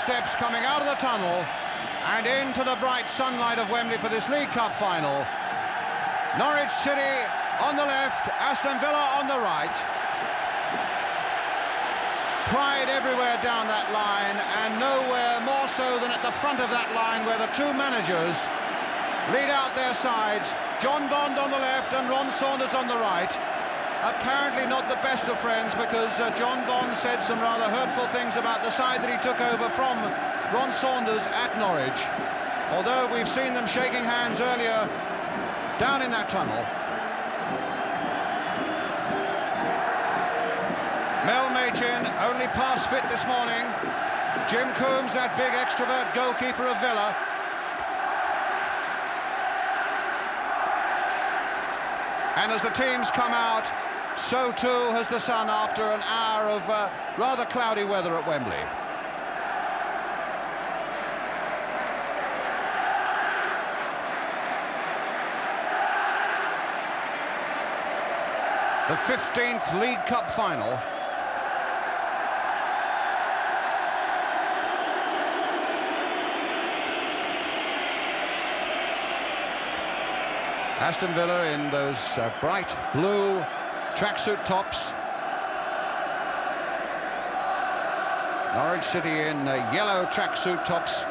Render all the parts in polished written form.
steps coming out of the tunnel and into the bright sunlight of Wembley for this League Cup final. Norwich City on the left, Aston Villa on the right. Pride everywhere down that line, and nowhere more so than at the front of that line where the two managers lead out their sides. John Bond on the left and Ron Saunders on the right. Apparently not the best of friends, because John Bond said some rather hurtful things about the side that he took over from Ron Saunders at Norwich. Although we've seen them shaking hands earlier down in that tunnel. Mel Machin, only pass fit this morning. Jim Coombs, that big extrovert goalkeeper of Villa. And as the teams come out, so too has the sun after an hour of rather cloudy weather at Wembley. The 15th League Cup final. Aston Villa in those bright blue tracksuit tops. Norwich City in yellow tracksuit tops.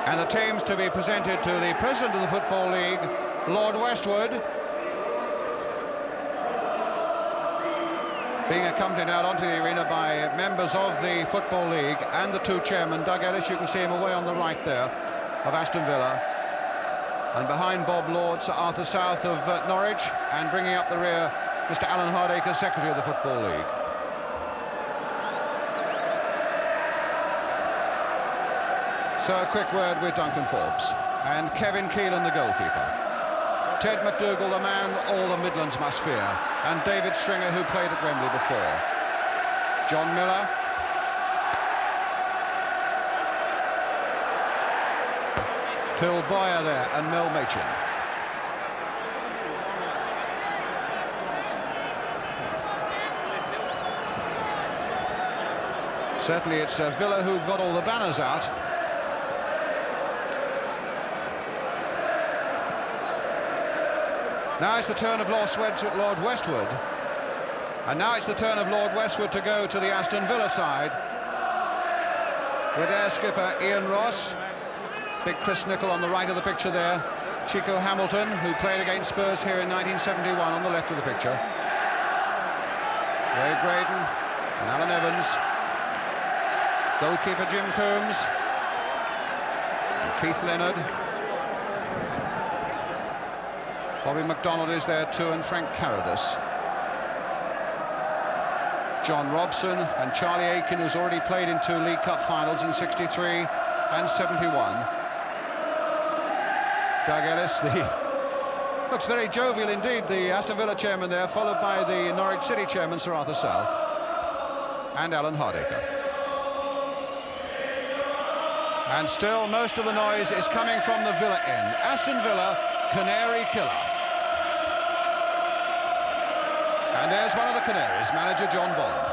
And the teams to be presented to the President of the Football League, Lord Westwood, being accompanied out onto the arena by members of the Football League and the two chairmen. Doug Ellis, you can see him away on the right there, of Aston Villa. And behind Bob Lord, Sir Arthur South of Norwich, and bringing up the rear, Mr. Alan Hardacre, Secretary of the Football League. So a quick word with Duncan Forbes and Kevin Keelan, the goalkeeper. Ted McDougall, the man all the Midlands must fear, and David Stringer, who played at Wembley before. John Miller. Phil Boyer there, and Mel Machin. Certainly it's Villa who've got all the banners out. Now it's the turn of Lord Westwood, and now it's the turn of Lord Westwood to go to the Aston Villa side with their skipper Ian Ross, big Chris Nicol on the right of the picture there, Chico Hamilton, who played against Spurs here in 1971, on the left of the picture, Ray Graydon and Alan Evans, goalkeeper Jim Coombs, and Keith Leonard. Bobby McDonald is there too, and Frank Carradus. John Robson and Charlie Aiken, who's already played in 2 League Cup finals in 63 and 71. Doug Ellis, looks very jovial indeed, the Aston Villa chairman there, followed by the Norwich City chairman, Sir Arthur South, and Alan Hardacre. And still most of the noise is coming from the Villa end. Aston Villa, Canary Killer. And there's one of the Canaries, manager John Bond.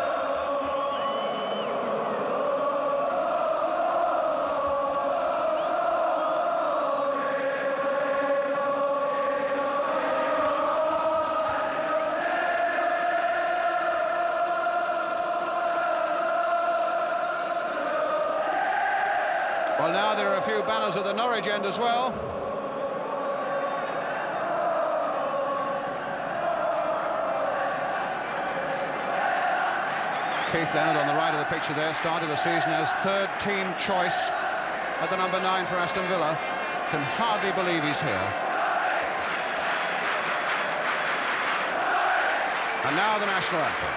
Well, now there are a few banners at the Norwich end as well. Keith Leonard on the right of the picture there, started the season as third team choice at the number 9 for Aston Villa. Can hardly believe he's here. And now the national anthem.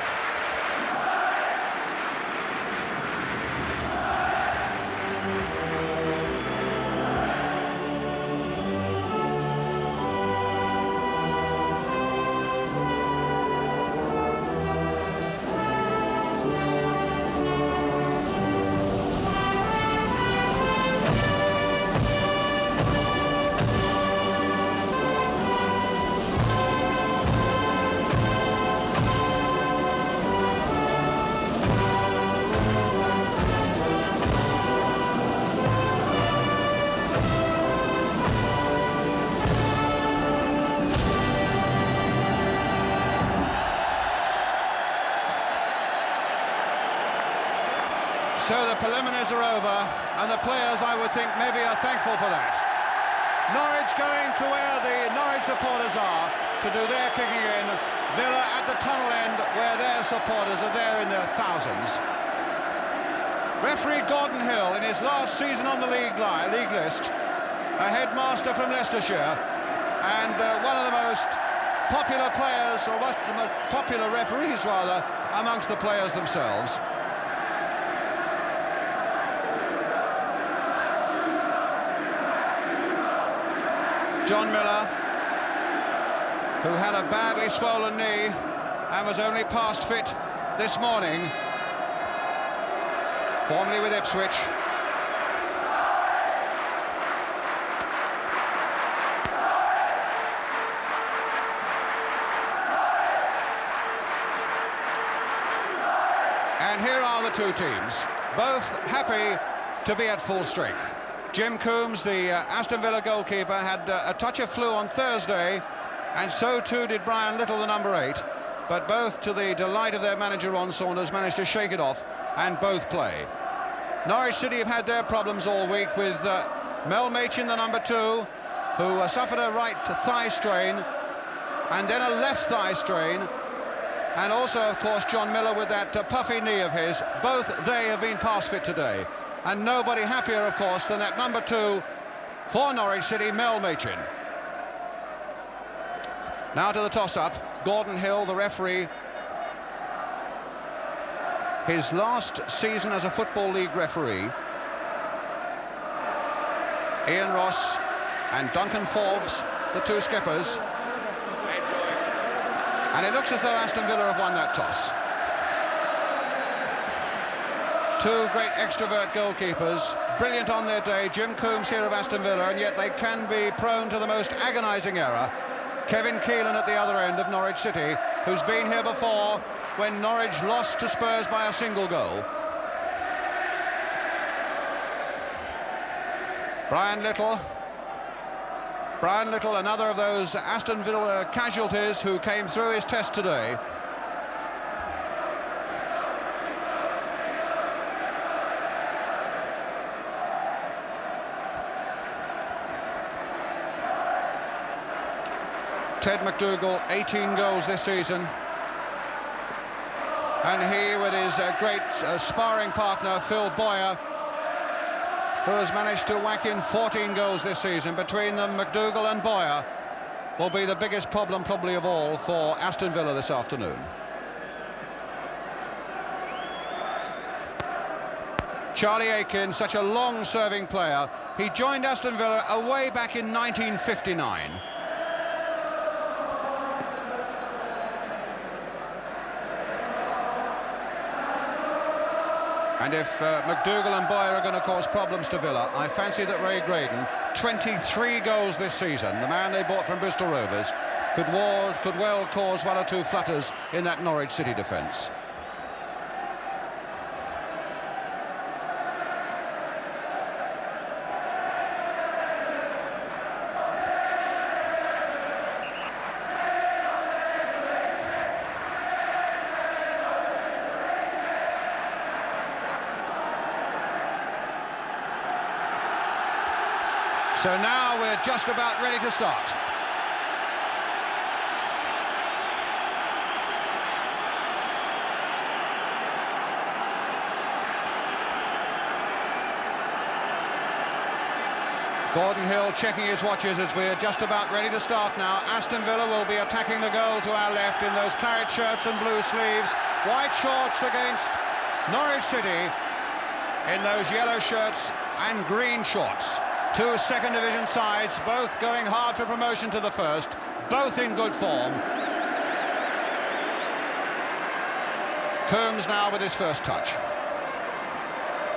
So the preliminaries are over, and the players, I would think, maybe are thankful for that. Norwich going to where the Norwich supporters are to do their kicking in. Villa at the tunnel end where their supporters are there in their thousands. Referee Gordon Hill, in his last season on the league list, a headmaster from Leicestershire, and one of the most popular players, or the most popular referees rather, amongst the players themselves. John Miller, who had a badly swollen knee and was only past fit this morning, formerly with Ipswich. And here are the two teams, both happy to be at full strength. Jim Coombs, the Aston Villa goalkeeper, had a touch of flu on Thursday, and so too did Brian Little, the number 8. But both, to the delight of their manager Ron Saunders, managed to shake it off, and both play. Norwich City have had their problems all week with Mel Machin, the number 2, who suffered a right thigh strain, and then a left thigh strain, and also, of course, John Miller with that puffy knee of his. Both they have been past fit today. And nobody happier, of course, than that number 2 for Norwich City, Mel Machin. Now to the toss-up. Gordon Hill, the referee. His last season as a Football League referee. Ian Ross and Duncan Forbes, the two skippers. And it looks as though Aston Villa have won that toss. Two great extrovert goalkeepers, brilliant on their day. Jim Coombs here of Aston Villa, and yet they can be prone to the most agonising error. Kevin Keelan at the other end of Norwich City, who's been here before when Norwich lost to Spurs by a single goal. Brian Little, another of those Aston Villa casualties who came through his test today. Ted McDougall, 18 goals this season. And he, with his great sparring partner, Phil Boyer, who has managed to whack in 14 goals this season. Between them, McDougall and Boyer will be the biggest problem probably of all for Aston Villa this afternoon. Charlie Aiken, such a long-serving player. He joined Aston Villa way back in 1959. And if McDougall and Boyer are going to cause problems to Villa, I fancy that Ray Graydon, 23 goals this season, the man they bought from Bristol Rovers, could well cause one or two flutters in that Norwich City defence. So now we're just about ready to start. Gordon Hill checking his watches as we're just about ready to start now. Aston Villa will be attacking the goal to our left in those claret shirts and blue sleeves. White shorts against Norwich City in those yellow shirts and green shorts. Two second division sides, both going hard for promotion to the first, both in good form. Coombs now with his first touch.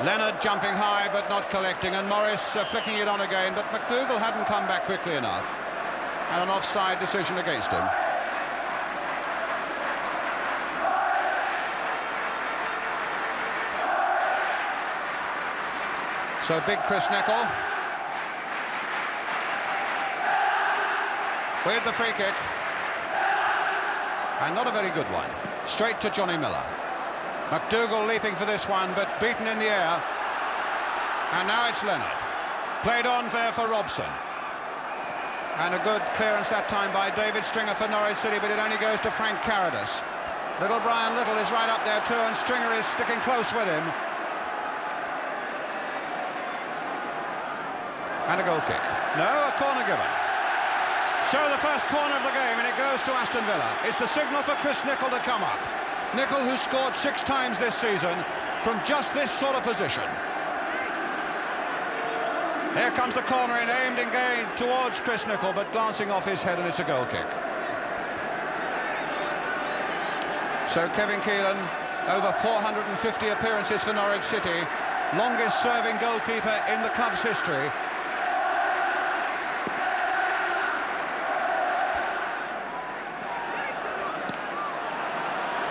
Leonard jumping high but not collecting, and Morris flicking it on again, but McDougall hadn't come back quickly enough, and an offside decision against him. So big Chris Nicol with the free kick, and not a very good one. Straight to Johnny Miller. McDougall leaping for this one, but beaten in the air. And now it's Leonard. Played on there for Robson. And a good clearance that time by David Stringer for Norwich City, but it only goes to Frank Carradus. Little Brian Little is right up there too, and Stringer is sticking close with him. And a goal kick. No, a corner given. So the first corner of the game, and it goes to Aston Villa. It's the signal for Chris Nicol to come up. Nicol, who scored 6 times this season from just this sort of position. Here comes the corner in, aimed again towards Chris Nicol, but glancing off his head, and it's a goal kick. So Kevin Keelan, over 450 appearances for Norwich City, longest serving goalkeeper in the club's history.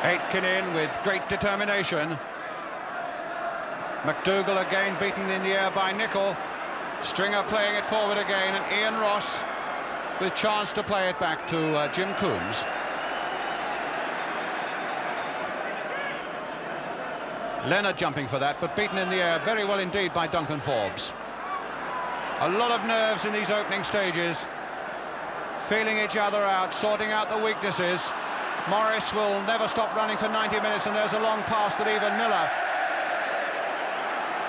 Aitken in with great determination. McDougall again beaten in the air by Nicol. Stringer playing it forward again, and Ian Ross with chance to play it back to Jim Coombs. Leonard jumping for that, but beaten in the air very well indeed by Duncan Forbes. A lot of nerves in these opening stages, feeling each other out, sorting out the weaknesses. Morris will never stop running for 90 minutes, and there's a long pass that even Miller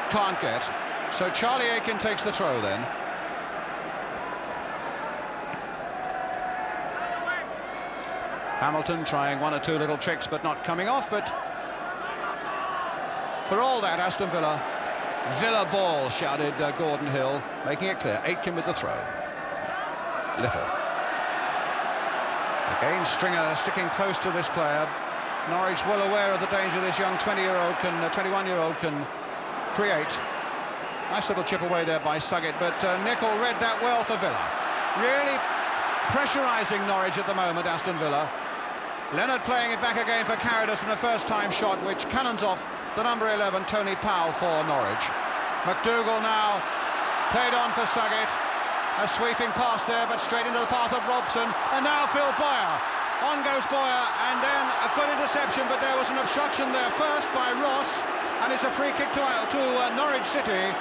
can't get. So Charlie Aitken takes the throw then. Hamilton trying 1 or 2 little tricks, but not coming off. But for all that, Aston Villa, Villa ball, shouted Gordon Hill, making it clear. Aitken with the throw. Little. Again, Stringer sticking close to this player. Norwich well aware of the danger this young 21-year-old can create. Nice little chip away there by Suggett, but Nicol read that well for Villa. Really pressurising Norwich at the moment, Aston Villa. Leonard playing it back again for Carradus in a first-time shot, which cannons off the number 11, Tony Powell, for Norwich. McDougall now played on for Suggett. A sweeping pass there, but straight into the path of Robson. And now Phil Boyer. On goes Boyer, and then a good interception, but there was an obstruction there first by Ross, and it's a free kick to Norwich City.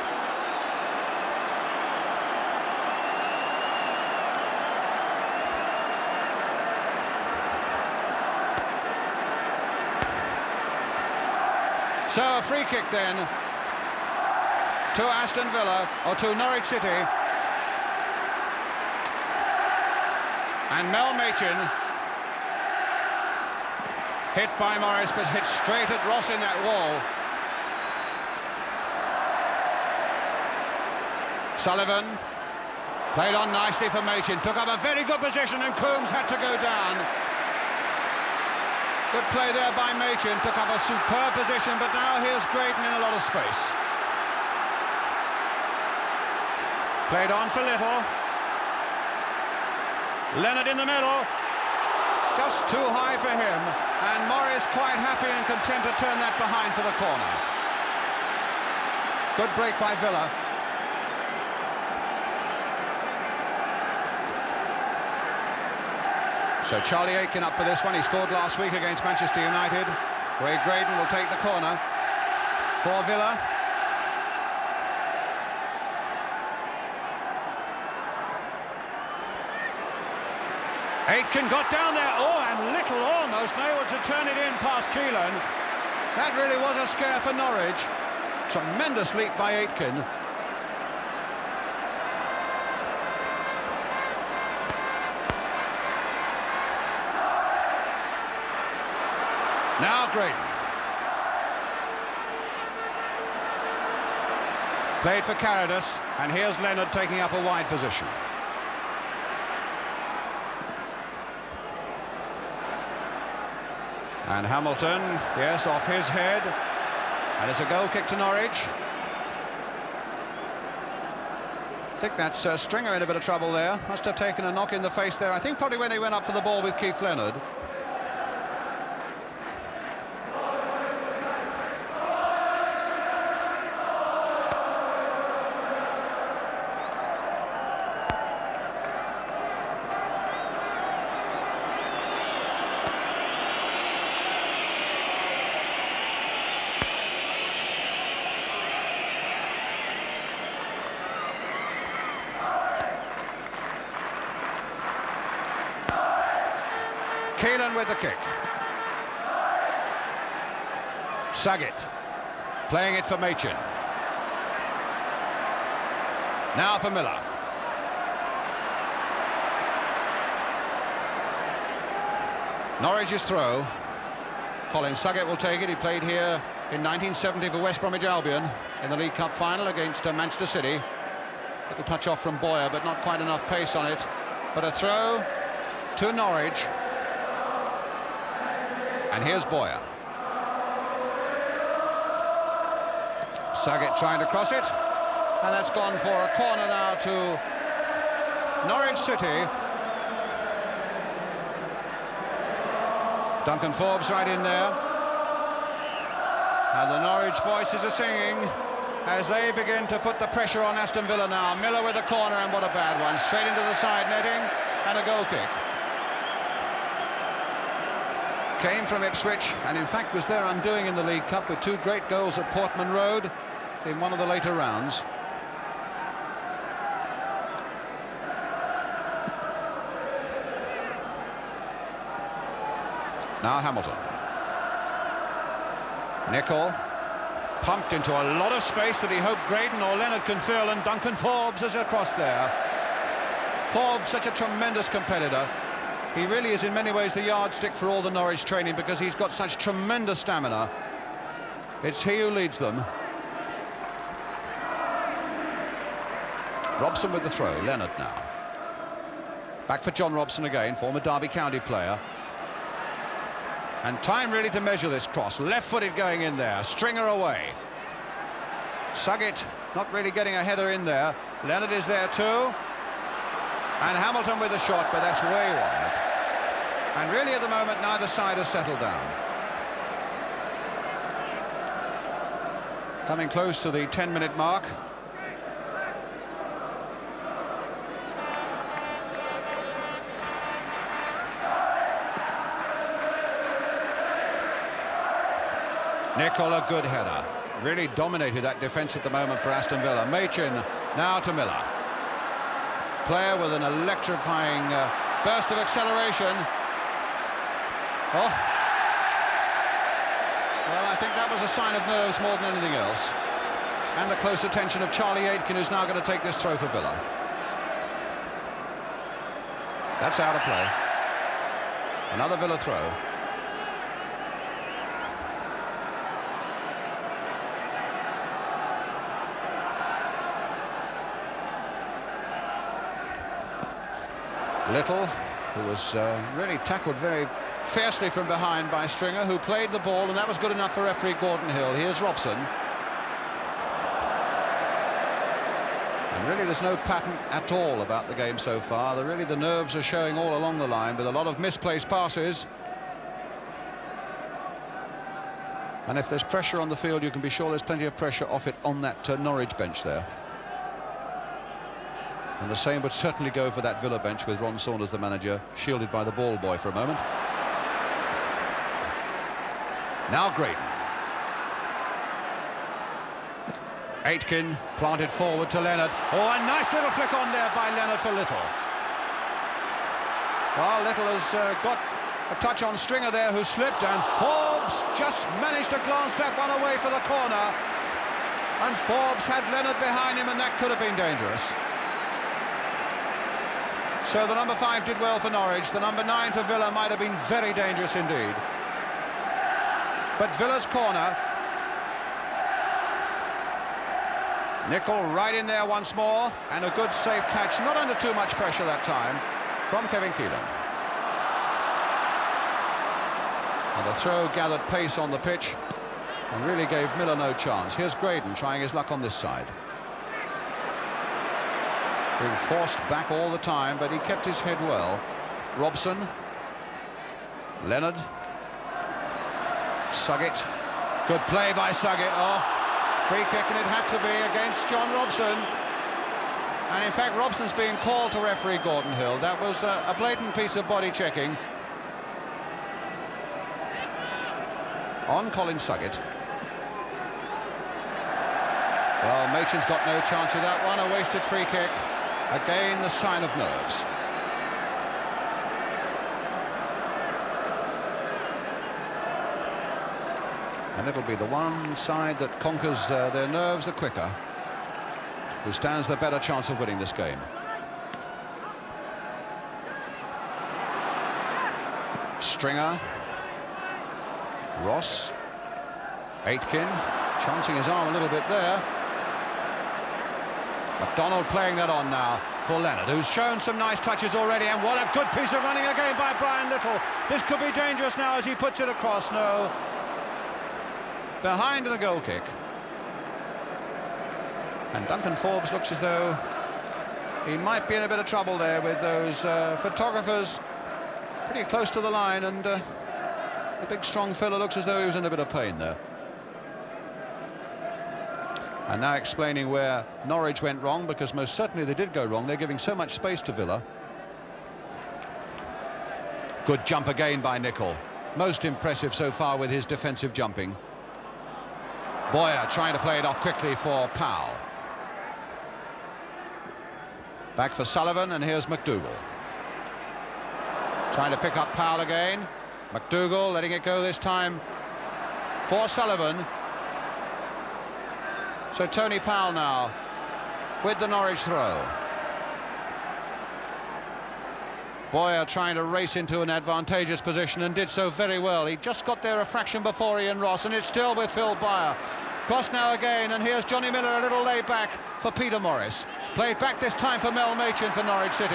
So a free kick then to Aston Villa, or to Norwich City. And Mel Machin, hit by Morris, but hit straight at Ross in that wall. Sullivan played on nicely for Machin, took up a very good position, and Coombs had to go down. Good play there by Machin, took up a superb position, but now here's Graydon in a lot of space. Played on for Little. Leonard in the middle, just too high for him, and Morris quite happy and content to turn that behind for the corner. Good break by Villa. So Charlie Aitken up for this one. He scored last week against Manchester United. Ray Graydon will take the corner for Villa. Aitken got down there, and Little almost able to turn it in past Keelan. That really was a scare for Norwich. Tremendous leap by Aitken. Now Graydon. Played for Carradus, and here's Leonard taking up a wide position. And Hamilton, yes, off his head, and it's a goal kick to Norwich. I think that's Stringer in a bit of trouble there. Must have taken a knock in the face there. I think probably when he went up for the ball with Keith Leonard. Aston with the kick. Saget playing it for Machin. Now for Miller. Norwich's throw. Colin Saget will take it. He played here in 1970 for West Bromwich Albion in the League Cup final against Manchester City. Little touch off from Boyer, but not quite enough pace on it. But a throw to Norwich. And here's Boyer. Saget trying to cross it. And that's gone for a corner now to Norwich City. Duncan Forbes right in there. And the Norwich voices are singing as they begin to put the pressure on Aston Villa now. Miller with a corner, and what a bad one. Straight into the side netting, and a goal kick. Came from Ipswich, and in fact was their undoing in the League Cup with 2 great goals at Portman Road in one of the later rounds. Now Hamilton. Nicol pumped into a lot of space that he hoped Graydon or Leonard can fill, and Duncan Forbes is across there. Forbes, such a tremendous competitor. He really is in many ways the yardstick for all the Norwich training because he's got such tremendous stamina. It's he who leads them. Robson with the throw. Leonard now. Back for John Robson again, former Derby County player. And time really to measure this cross. Left-footed going in there. Stringer away. Saget not really getting a header in there. Leonard is there too. And Hamilton with the shot, but that's way wide. And really at the moment neither side has settled down. Coming close to the 10-minute mark. Nicol, a good header. Really dominated that defence at the moment for Aston Villa. Machin now to Miller. Player with an electrifying burst of acceleration. Oh. Well, I think that was a sign of nerves more than anything else. And the close attention of Charlie Aitken, who's now going to take this throw for Villa. That's out of play. Another Villa throw. Little, who was really tackled very fiercely from behind by Stringer, who played the ball, and that was good enough for referee Gordon Hill. Here's Robson. And really there's no pattern at all about the game so far. The nerves are showing all along the line with a lot of misplaced passes. And if there's pressure on the field, you can be sure there's plenty of pressure off it on that Norwich bench there. And the same would certainly go for that Villa bench with Ron Saunders, the manager, shielded by the ball boy for a moment. Now Graydon. Aitken planted forward to Leonard. Oh, a nice little flick on there by Leonard for Little. Well, Little has got a touch on Stringer there, who slipped, and Forbes just managed to glance that one away for the corner. And Forbes had Leonard behind him, and that could have been dangerous. So the number 5 did well for Norwich. The number 9 for Villa might have been very dangerous indeed. But Villa's corner. Nicol right in there once more, and a good safe catch, not under too much pressure that time, from Kevin Keelan. And the throw gathered pace on the pitch and really gave Miller no chance. Here's Graydon trying his luck on this side. Being forced back all the time, but he kept his head well. Robson. Leonard. Saget. Good play by Saget. Oh, free kick, and it had to be against John Robson. And in fact, Robson's being called to referee Gordon Hill. That was a blatant piece of body checking on Colin Saget. Well, Machin's got no chance with that one. A wasted free kick. Again, the sign of nerves. And it'll be the one side that conquers their nerves the quicker who stands the better chance of winning this game. Stringer, Ross, Aitken, chancing his arm a little bit there. McDonald playing that on now for Leonard, who's shown some nice touches already, and what a good piece of running again by Brian Little. This could be dangerous now as he puts it across. No. Behind and a goal kick. And Duncan Forbes looks as though he might be in a bit of trouble there with those photographers pretty close to the line, and the big strong fella looks as though he was in a bit of pain there. And now explaining where Norwich went wrong, because most certainly they did go wrong. They're giving so much space to Villa. Good jump again by Nicol. Most impressive so far with his defensive jumping. Boyer trying to play it off quickly for Powell. Back for Sullivan, and here's McDougall. Trying to pick up Powell again. McDougall letting it go this time for Sullivan. So Tony Powell now with the Norwich throw. Boyer trying to race into an advantageous position, and did so very well. He just got there a fraction before Ian Ross, and it's still with Phil Boyer. Cross now again, and here's Johnny Miller a little laid back for Peter Morris. Played back this time for Mel Machin for Norwich City.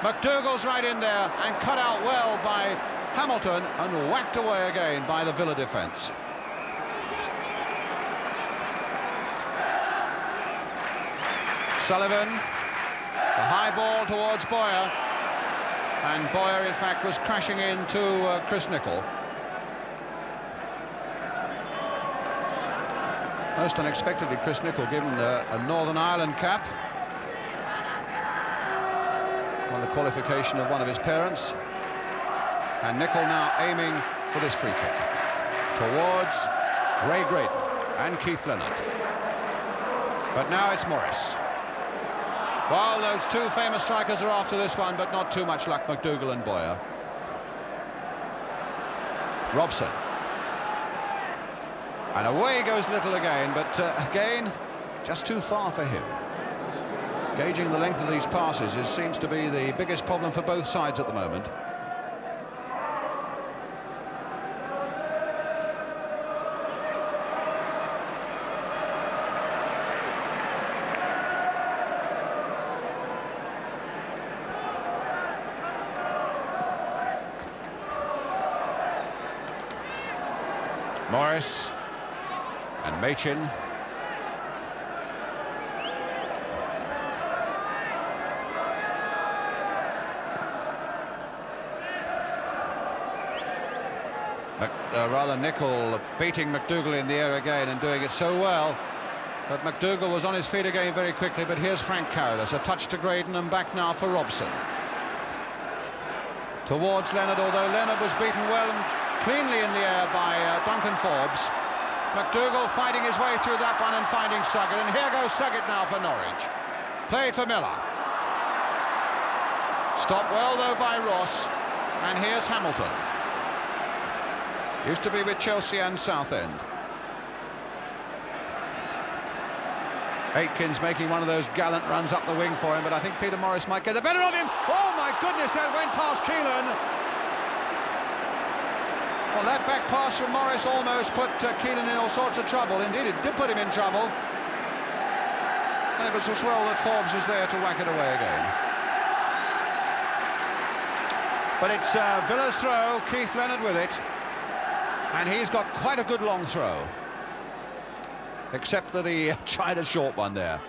McDougall's right in there and cut out well by Hamilton, and whacked away again by the Villa defence. Sullivan, the high ball towards Boyer, and Boyer in fact was crashing into Chris Nicol. Most unexpectedly, Chris Nicol given a Northern Ireland cap on the qualification of one of his parents, and Nicol now aiming for this free kick towards Ray Graydon and Keith Leonard. But now it's Morris. Well, those two famous strikers are after this one, but not too much luck, McDougall and Boyer. Robson. And away goes Little again, but again, just too far for him. Gauging the length of these passes seems to be the biggest problem for both sides at the moment. Morris and Machin. Rather Nicol beating McDougall in the air again and doing it so well. But McDougall was on his feet again very quickly. But here's Frank Carolus, a touch to Graydon, and back now for Robson. Towards Leonard, although Leonard was beaten well and cleanly in the air by Duncan Forbes. McDougall fighting his way through that one and finding Suggett, and here goes Suggett now for Norwich. Played for Miller. Stopped well though by Ross, and here's Hamilton. Used to be with Chelsea and Southend. Aitken's making one of those gallant runs up the wing for him, but I think Peter Morris might get the better of him. Oh my goodness, that went past Keelan. Well, that back pass from Morris almost put Keelan in all sorts of trouble. Indeed, it did put him in trouble. And it was as well that Forbes was there to whack it away again. But it's Villa's throw, Keith Leonard with it. And he's got quite a good long throw. Except that he tried a short one there.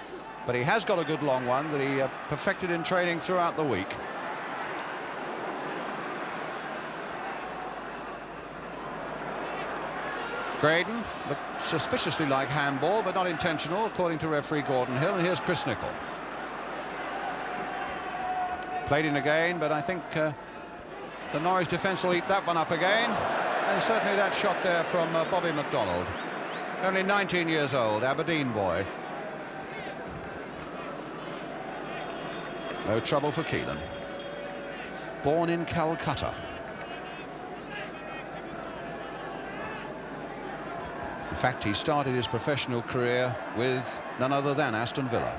But he has got a good long one that he perfected in training throughout the week. Graydon looked suspiciously like handball, but not intentional, according to referee Gordon Hill. And here's Chris Nicol. Played in again, but I think the Norwich defence will eat that one up again. And certainly that shot there from Bobby McDonald. Only 19 years old, Aberdeen boy. No trouble for Keelan. Born in Calcutta. In fact, he started his professional career with none other than Aston Villa.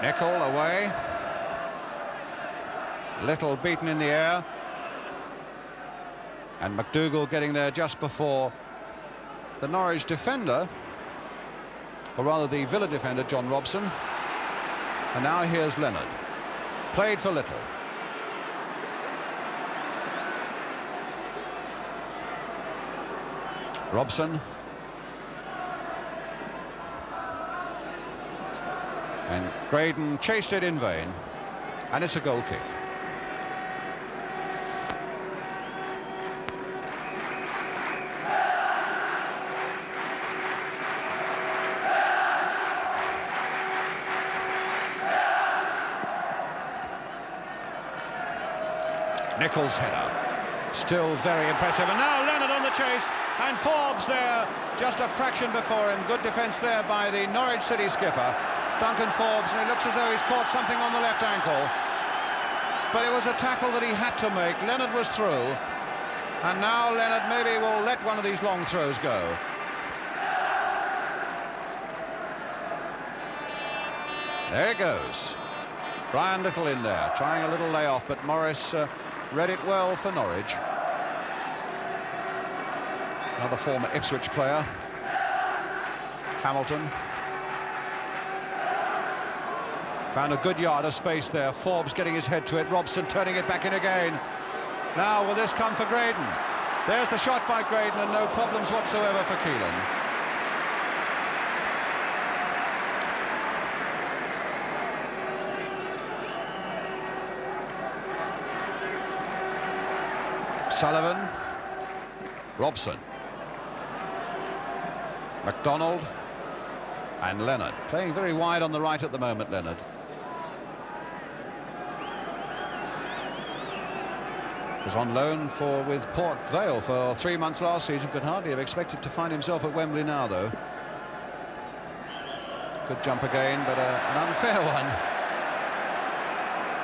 Nicol away. Little beaten in the air. And McDougall getting there just before the Norwich defender, or rather the Villa defender, John Robson. And now here's Leonard. Played for Little. Robson. And Graydon chased it in vain. And it's a goal kick. Nicol's header, still very impressive, and now Leonard on the chase, and Forbes there, just a fraction before him. Good defence there by the Norwich City skipper, Duncan Forbes, and it looks as though he's caught something on the left ankle. But it was a tackle that he had to make. Leonard was through, and now Leonard maybe will let one of these long throws go. There it goes. Brian Little in there, trying a little layoff, but Morris read it well for Norwich. Another former Ipswich player, Hamilton. Found a good yard of space there. Forbes getting his head to it. Robson turning it back in again. Now will this come for Graydon? There's the shot by Graydon, and no problems whatsoever for Keelan. Sullivan, Robson, MacDonald, and Leonard. Playing very wide on the right at the moment, Leonard. Was on loan with Port Vale for 3 months last season, could hardly have expected to find himself at Wembley now, though. Good jump again, but an unfair one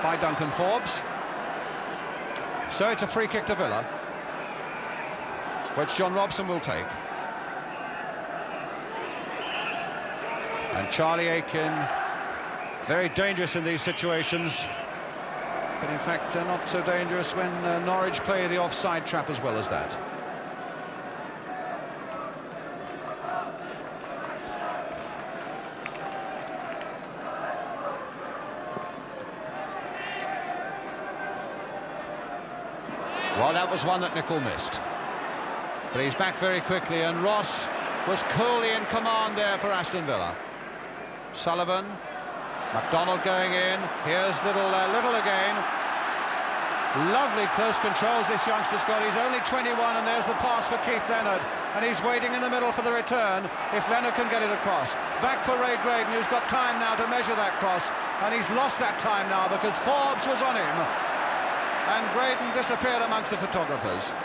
by Duncan Forbes. So it's a free kick to Villa, which John Robson will take. And Charlie Aiken, very dangerous in these situations, but in fact not so dangerous when Norwich play the offside trap as well as that. Well, that was one that Nicol missed. But he's back very quickly, and Ross was coolly in command there for Aston Villa. Sullivan, MacDonald going in. Here's Little again. Lovely close controls this youngster's got. He's only 21, and there's the pass for Keith Leonard. And he's waiting in the middle for the return, if Leonard can get it across. Back for Ray Graydon, who's got time now to measure that cross. And he's lost that time now because Forbes was on him. And Graydon disappeared amongst the photographers.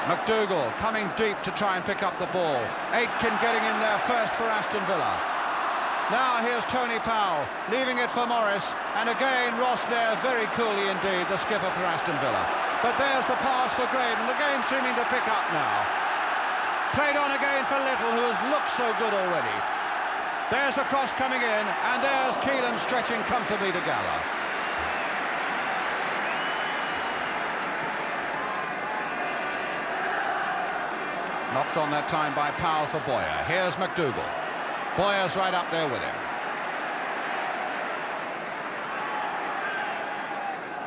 McDougall coming deep to try and pick up the ball. Aitken getting in there first for Aston Villa. Now here's Tony Powell, leaving it for Morris. And again, Ross there, very coolly indeed, the skipper for Aston Villa. But there's the pass for Graydon. The game seeming to pick up now. Played on again for Little, who has looked so good already. There's the cross coming in, and there's Keelan stretching comfortably to gather. Knocked on that time by Powell for Boyer. Here's McDougall. Boyer's right up there with him.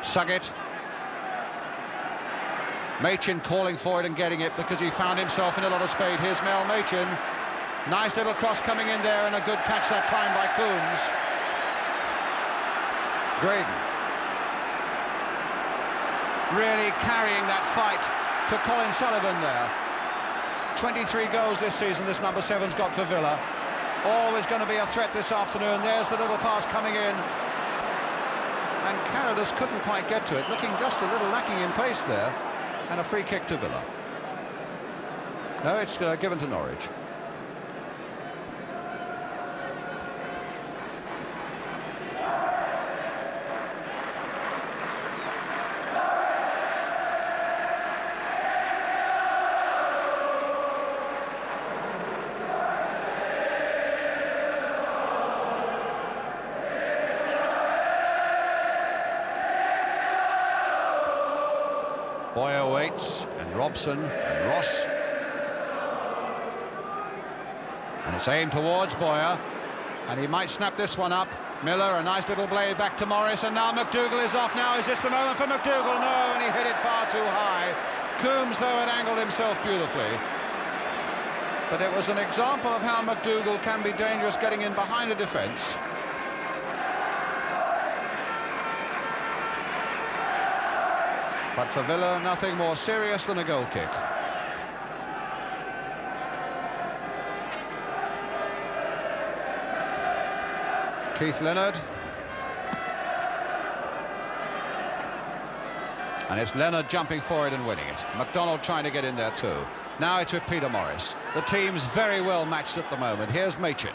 Suggett. Machin calling for it and getting it because he found himself in a lot of space. Here's Mel Machin. Nice little cross coming in there, and a good catch that time by Coombs. Graydon. Really carrying that fight to Colin Sullivan there. 23 goals this season this number 7's got for Villa. Always going to be a threat this afternoon. There's the little pass coming in. And Carradus couldn't quite get to it, looking just a little lacking in pace there. And a free kick to Villa. No, it's given to Norwich. Boyer waits, and Robson and Ross. And it's aimed towards Boyer, and he might snap this one up. Miller, a nice little blade back to Morris, and now McDougall is off now. Is this the moment for McDougall? No, and he hit it far too high. Coombs, though, had angled himself beautifully. But it was an example of how McDougall can be dangerous getting in behind a defence. But for Villa, nothing more serious than a goal kick. Keith Leonard. And it's Leonard jumping for it and winning it. McDonald trying to get in there too. Now it's with Peter Morris. The team's very well matched at the moment. Here's Machin.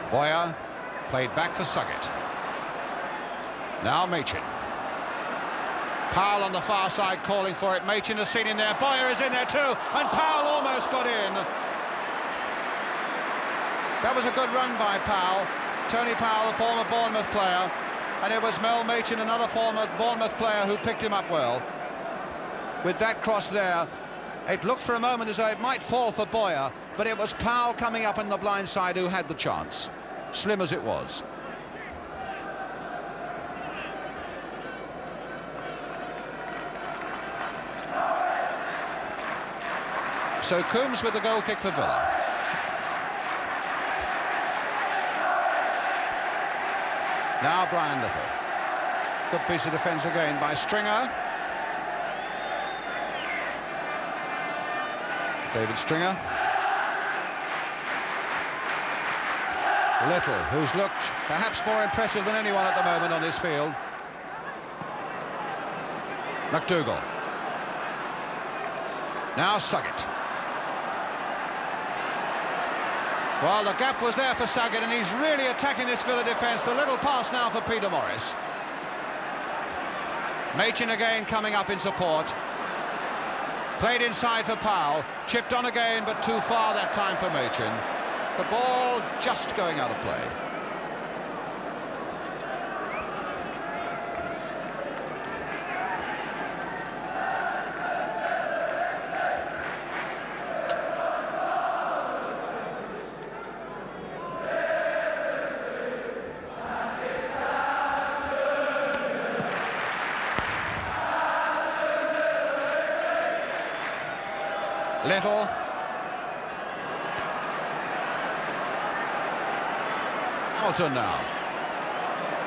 Boyer played back for Suggett. Now Machin. Powell on the far side calling for it. Machin has seen him there. Boyer is in there too. And Powell almost got in. That was a good run by Powell. Tony Powell, the former Bournemouth player. And it was Mel Machin, another former Bournemouth player, who picked him up well. With that cross there, it looked for a moment as though it might fall for Boyer, but it was Powell coming up on the blind side who had the chance, slim as it was. So Coombs with the goal kick for Villa. Now Brian Little. Good piece of defence again by Stringer. David Stringer. Little, who's looked perhaps more impressive than anyone at the moment on this field. McDougall. Now Suggett. Well, the gap was there for Suggett, and he's really attacking this Villa defence. The little pass now for Peter Morris. Machin again coming up in support. Played inside for Powell. Chipped on again, but too far that time for Machin. The ball just going out of play. Little. Hamilton now.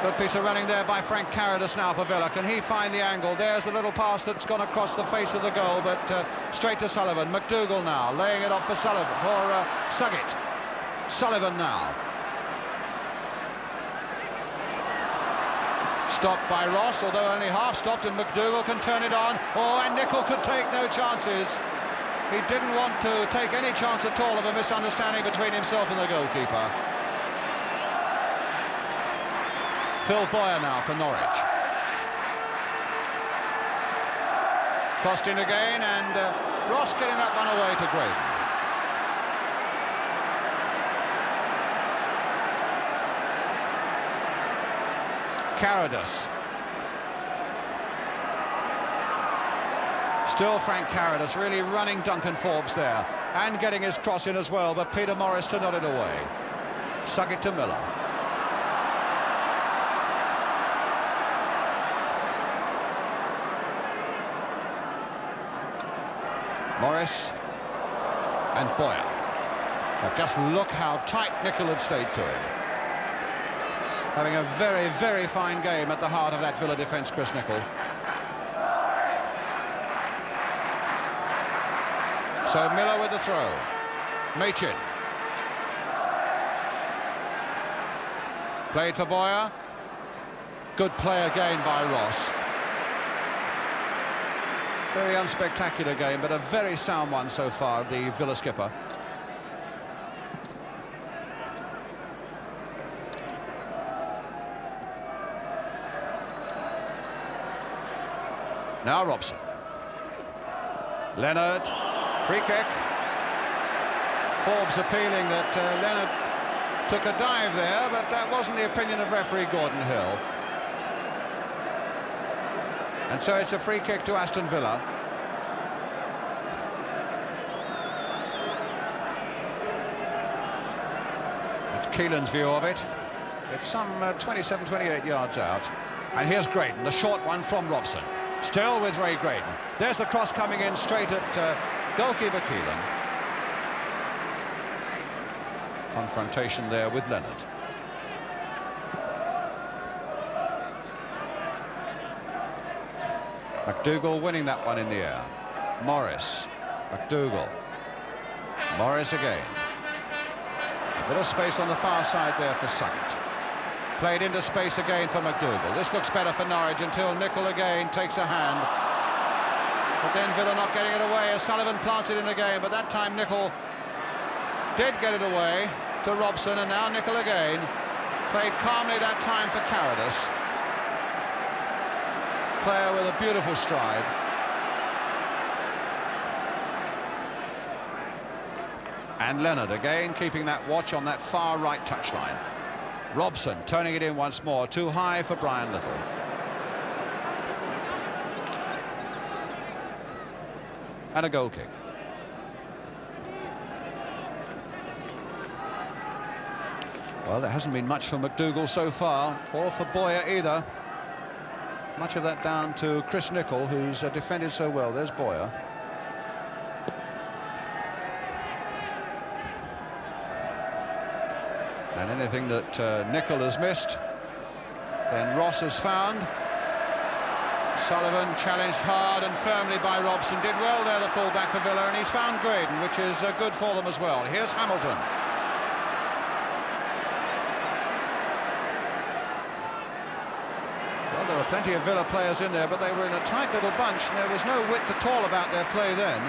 Good piece of running there by Frank Carradus now for Villa. Can he find the angle? There's the little pass that's gone across the face of the goal, but straight to Sullivan. McDougall now, laying it off for Sullivan, for Suggett. Sullivan now. Stopped by Ross, although only half stopped, and McDougall can turn it on. Oh, and Nicol could take no chances. He didn't want to take any chance at all of a misunderstanding between himself and the goalkeeper. Phil Boyer now for Norwich. Crossed in again, and Ross getting that one away to Graydon. Carradus. Still Frank Carradus really running Duncan Forbes there and getting his cross in as well, but Peter Morris to nod it away. Suggett to Miller. Morris and Boyer. But just look how tight Nicol had stayed to him. Having a very, very fine game at the heart of that Villa defence, Chris Nicol. So Miller with the throw. Machin. Played for Boyer. Good play again by Ross. Very unspectacular game, but a very sound one so far, the Villa skipper. Now Robson. Leonard, free kick. Forbes appealing that Leonard took a dive there, but that wasn't the opinion of referee Gordon Hill. And so it's a free kick to Aston Villa. That's Keelan's view of it. It's some 27, 28 yards out. And here's Graydon, the short one from Robson. Still with Ray Graydon. There's the cross coming in straight at goalkeeper Keelan. Confrontation there with Leonard. McDougall winning that one in the air. Morris, McDougall, Morris again. A bit of space on the far side there for Suggett. Played into space again for McDougall. This looks better for Norwich until Nicol again takes a hand. But then Villa not getting it away as Sullivan plants it in again, but that time Nicol did get it away to Robson, and now Nicol again. Played calmly that time for Carradus. Player with a beautiful stride. And Leonard again keeping that watch on that far right touchline. Robson turning it in once more, too high for Brian Little. And a goal kick. Well, there hasn't been much for McDougall so far, or for Boyer either. Much of that down to Chris Nicol, who's defended so well. There's Boyer. And anything that Nicol has missed, then Ross has found. Sullivan challenged hard and firmly by Robson. Did well there, the full-back for Villa, and he's found Graydon, which is good for them as well. Here's Hamilton. Well, there were plenty of Villa players in there, but they were in a tight little bunch, and there was no width at all about their play then.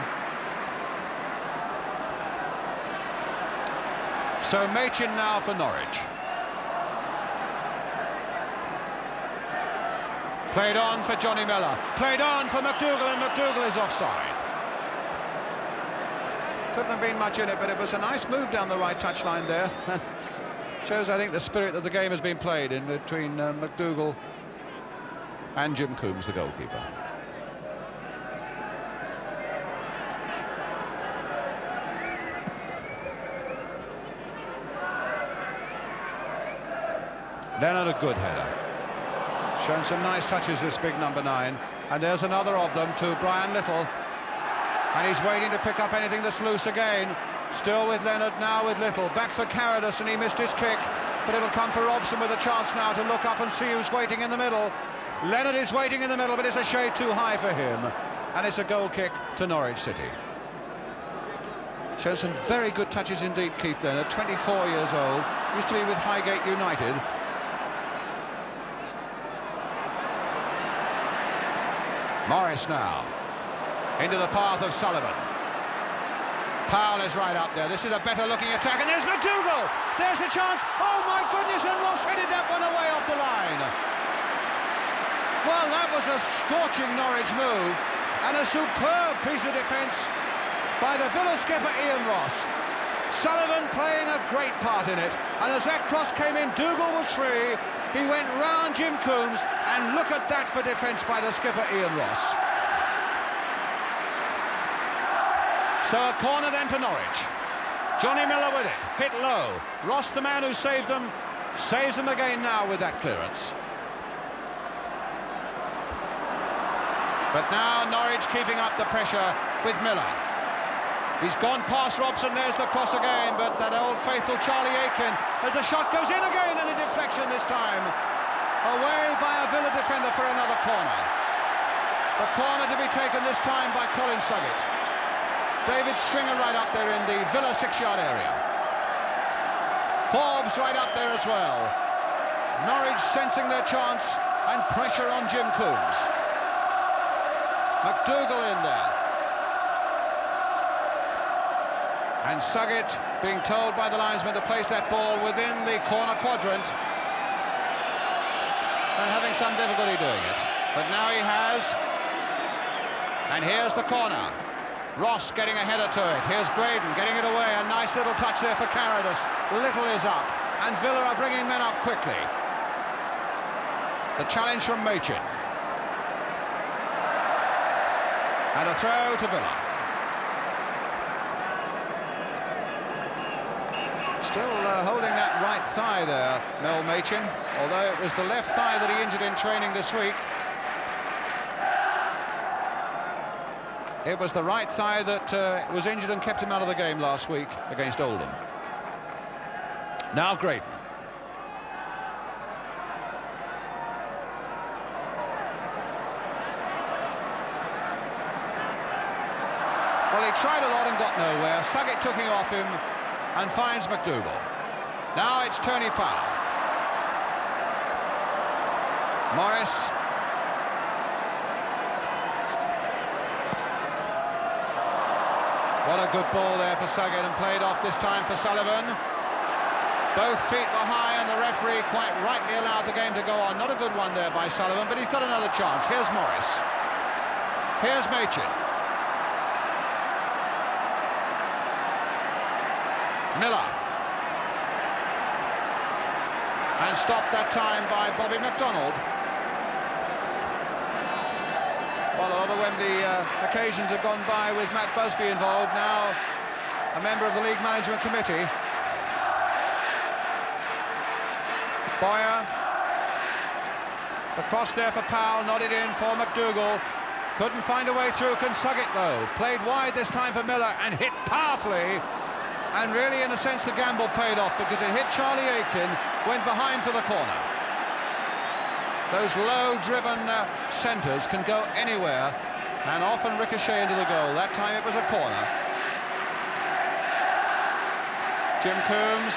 So Machin now for Norwich. Played on for Johnny Miller. Played on for McDougall, and McDougall is offside. Couldn't have been much in it, but it was a nice move down the right touchline there. Shows, I think, the spirit that the game has been played in between McDougall and Jim Coombs, the goalkeeper. Leonard, a good header. Shown some nice touches, this big number 9. And there's another of them to Brian Little. And he's waiting to pick up anything that's loose again. Still with Leonard, now with Little. Back for Carradus, and he missed his kick. But it'll come for Robson with a chance now to look up and see who's waiting in the middle. Leonard is waiting in the middle, but it's a shade too high for him. And it's a goal kick to Norwich City. Shows some very good touches indeed, Keith Leonard, 24 years old. Used to be with Highgate United. Morris now into the path of Sullivan. Powell is right up there. This is a better looking attack, and there's McDougall. There's the chance. Oh my goodness, and Ross headed that one away off the line. Well, that was a scorching Norwich move, and a superb piece of defence by the Villa skipper Ian Ross. Sullivan playing a great part in it, and as that cross came in, Dougal was free. He went round Jim Coombs, and look at that for defence by the skipper Ian Ross. So a corner then to Norwich. Johnny Miller with it, hit low. Ross, the man who saved them, saves them again now with that clearance. But now Norwich keeping up the pressure with Miller. He's gone past Robson, there's the cross again, but that old faithful Charlie Aiken, as the shot goes in again, and a deflection this time. Away by a Villa defender for another corner. The corner to be taken this time by Colin Suggett. David Stringer right up there in the Villa 6-yard area. Forbes right up there as well. Norwich sensing their chance and pressure on Jim Coombs. McDougall in there. And Suggett being told by the linesman to place that ball within the corner quadrant, and having some difficulty doing it. But now he has, and here's the corner. Ross getting a header to it. Here's Graydon getting it away. A nice little touch there for Carradus. Little is up, and Villa are bringing men up quickly. The challenge from Machin. And a throw to Villa. Still holding that right thigh there, Mel Machin, although it was the left thigh that he injured in training this week. It was the right thigh that was injured and kept him out of the game last week against Oldham. Now Graydon. Well, he tried a lot and got nowhere. Suggett took him off him and finds McDougall. Now it's Tony Powell. Morris. What a good ball there for Suggett, and played off this time for Sullivan. Both feet were high, and the referee quite rightly allowed the game to go on. Not a good one there by Sullivan, but he's got another chance. Here's Morris. Here's Machin. Miller. And stopped that time by Bobby MacDonald. Well, a lot of Wembley occasions have gone by with Matt Busby involved, now a member of the League Management Committee. Boyer. The cross there for Powell, nodded in for McDougall. Couldn't find a way through. Can Suggett, though. Played wide this time for Miller and hit powerfully. And really, in a sense, the gamble paid off, because it hit Charlie Aiken, went behind for the corner. Those low-driven centres can go anywhere and often ricochet into the goal. That time it was a corner. Jim Coombs,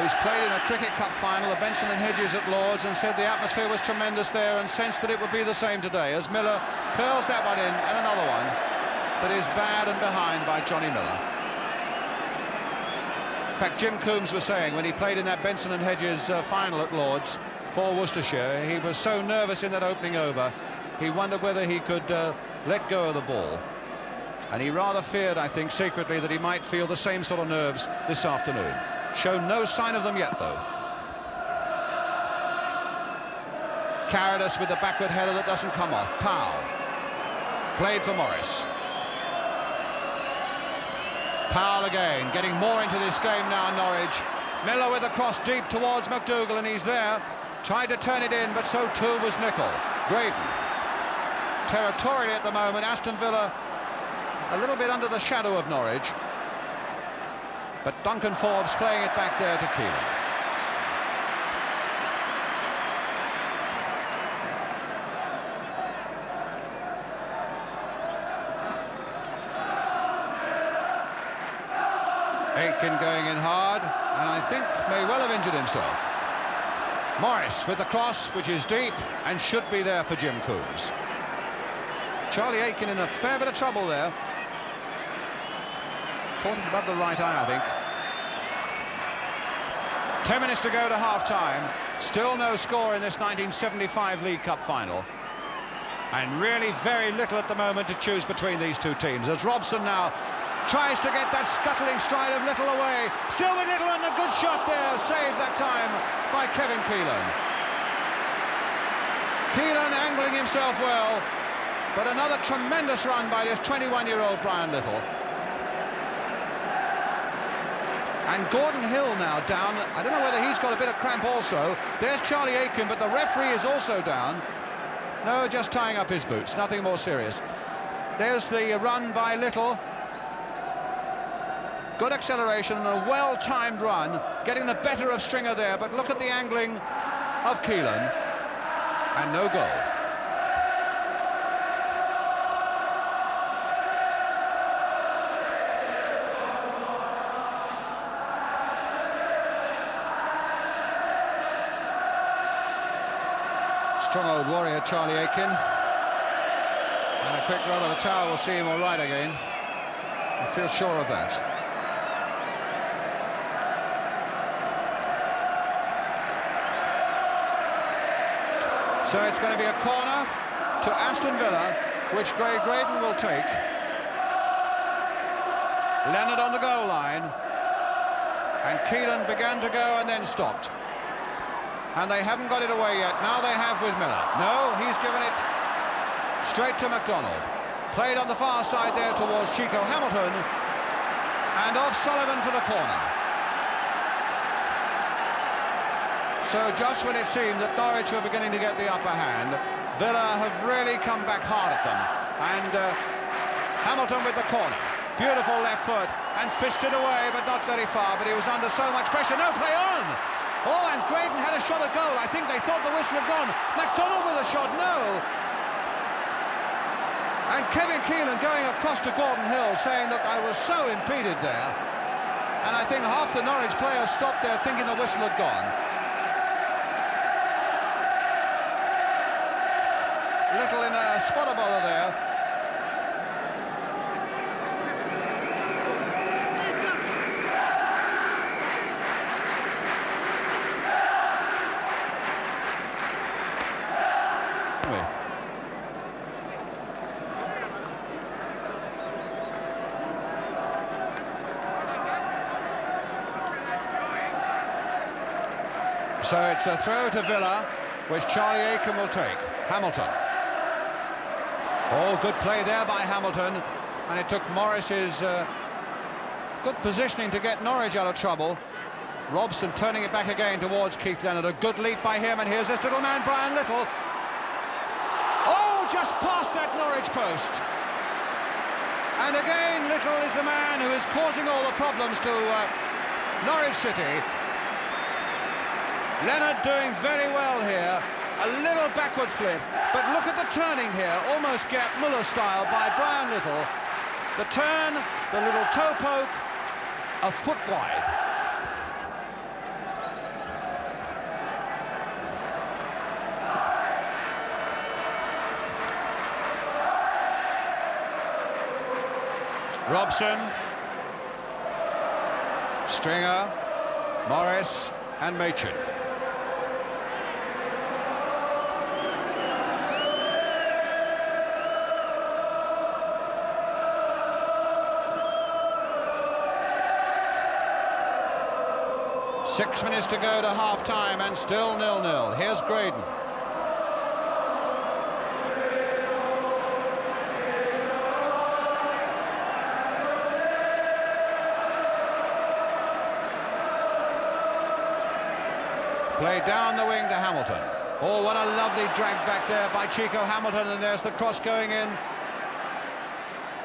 who's played in a Cricket Cup final, the Benson and Hedges at Lord's, and said the atmosphere was tremendous there and sensed that it would be the same today, as Miller curls that one in, and another one that is bad and behind by Johnny Miller. In fact, Jim Coombs was saying when he played in that Benson and Hedges final at Lord's for Worcestershire, he was so nervous in that opening over, he wondered whether he could let go of the ball. And he rather feared, I think, secretly, that he might feel the same sort of nerves this afternoon. Shown no sign of them yet, though. Carradus with the backward header that doesn't come off. Powell. Played for Morris. Powell again, getting more into this game now, Norwich. Miller with a cross deep towards McDougall, and he's there. Tried to turn it in, but so too was Nicol. Graydon. Territorially at the moment, Aston Villa a little bit under the shadow of Norwich. But Duncan Forbes playing it back there to Keelan. Aitken going in hard, and I think may well have injured himself. Morris with the cross, which is deep and should be there for Jim Coombs. Charlie Aitken in a fair bit of trouble there. Caught it above the right eye, I think. 10 minutes to go to half-time. Still no score in this 1975 League Cup final. And really very little at the moment to choose between these two teams, as Robson now tries to get that scuttling stride of Little away. Still with Little, and a good shot there, saved that time by Kevin Keelan. Keelan angling himself well, but another tremendous run by this 21-year-old Brian Little. And Gordon Hill now down. I don't know whether he's got a bit of cramp also. There's Charlie Aitken, but the referee is also down. No, just tying up his boots, nothing more serious. There's the run by Little. Good acceleration and a well-timed run, getting the better of Stringer there, but look at the angling of Keelan, and no goal. Strong old warrior, Charlie Aitken. And a quick rub of the towel will see him all right again. I feel sure of that. So it's going to be a corner to Aston Villa, which Graydon will take. Leonard on the goal line. And Keelan began to go and then stopped. And they haven't got it away yet. Now they have with Miller. No, he's given it straight to MacDonald. Played on the far side there towards Chico Hamilton. And off Sullivan for the corner. So just when it seemed that Norwich were beginning to get the upper hand, Villa have really come back hard at them. And Hamilton with the corner. Beautiful left foot and fisted away, but not very far. But he was under so much pressure. No, play on! Oh, and Graydon had a shot at goal. I think they thought the whistle had gone. MacDonald with a shot, no! And Kevin Keelan going across to Gordon Hill, saying that I was so impeded there. And I think half the Norwich players stopped there thinking the whistle had gone. Little in a spot of bother there. So it's a throw to Villa, which Charlie Aiken will take. Hamilton. Oh, good play there by Hamilton. And it took Morris's good positioning to get Norwich out of trouble. Robson turning it back again towards Keith Leonard. A good leap by him, and here's this little man, Brian Little. Oh, just past that Norwich post. And again, Little is the man who is causing all the problems to Norwich City. Leonard doing very well here, a little backward flip, but look at the turning here, almost Gerd Müller style by Brian Little. The turn, the little toe poke, a foot wide. Robson, Stringer, Morris and Machin. Six minutes to go to half-time and still 0-0. Here's Graydon. Played down the wing to Hamilton. Oh, what a lovely drag back there by Chico Hamilton, and there's the cross going in.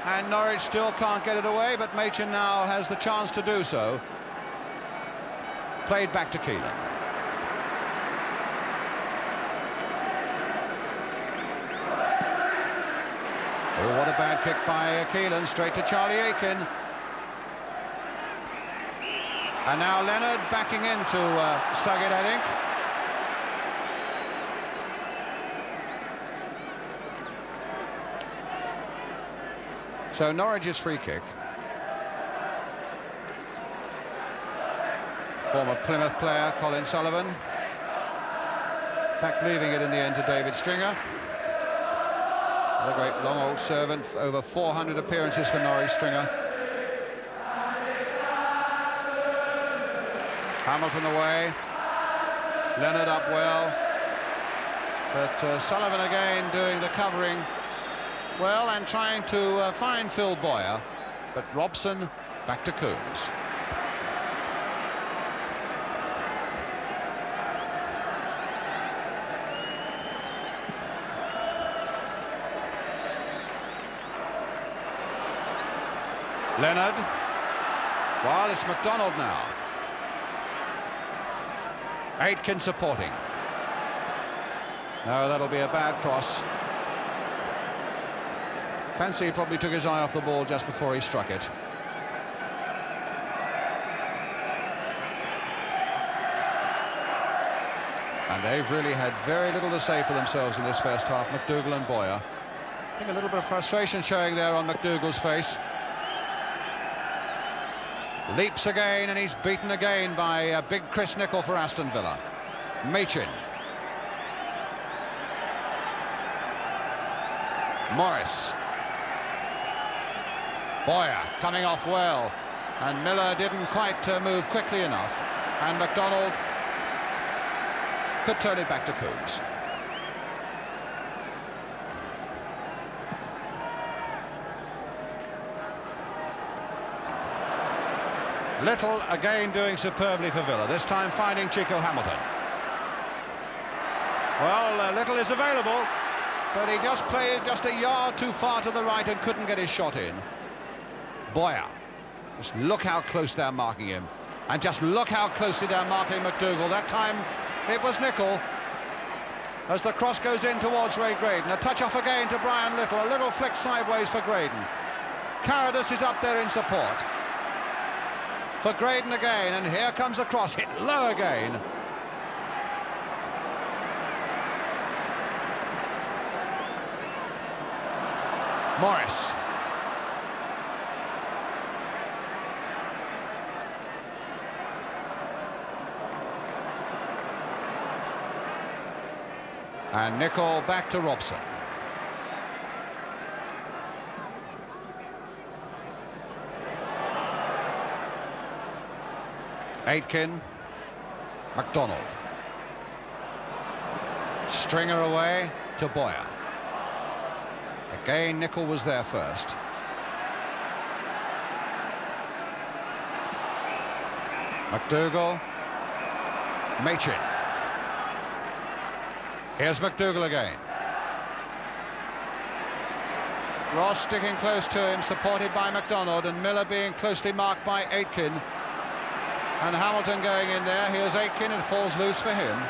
And Norwich still can't get it away, but Machin now has the chance to do so. Played back to Keelan. Oh, what a bad kick by Keelan, straight to Charlie Aiken. And now Leonard backing into Suggett, I think. So Norwich's free kick. Former Plymouth player Colin Sullivan. In fact, leaving it in the end to David Stringer. The great long old servant, over 400 appearances for Norwich, Stringer. Hamilton away. Leonard up well. But Sullivan again doing the covering well and trying to find Phil Boyer. But Robson back to Coombs. Leonard. Well, it's MacDonald now. Aitken supporting. No, that'll be a bad cross. Fancy he probably took his eye off the ball just before he struck it. And they've really had very little to say for themselves in this first half, McDougall and Boyer. I think a little bit of frustration showing there on McDougall's face. Leaps again, and he's beaten again by big Chris Nicol for Aston Villa. Machin. Boyer coming off well, and Miller didn't quite move quickly enough, and MacDonald could turn it back to Coombs. Little again doing superbly for Villa, this time finding Chico Hamilton. Well, Little is available, but he just played just a yard too far to the right and couldn't get his shot in. Boyer, just look how close they're marking him, and just look how closely they're marking McDougall. That time it was Nicol, as the cross goes in towards Ray Graydon. A touch off again to Brian Little, a little flick sideways for Graydon. Carradus is up there in support for Graydon again, and here comes the cross, hit low again. Morris. And Nicol back to Robson. Aitken, MacDonald. Stringer away to Boyer. Again, Nicol was there first. McDougall. Machin. Here's McDougall again. Ross sticking close to him, supported by MacDonald, and Miller being closely marked by Aitken. And Hamilton going in there. Here's Aitken, and falls loose for him.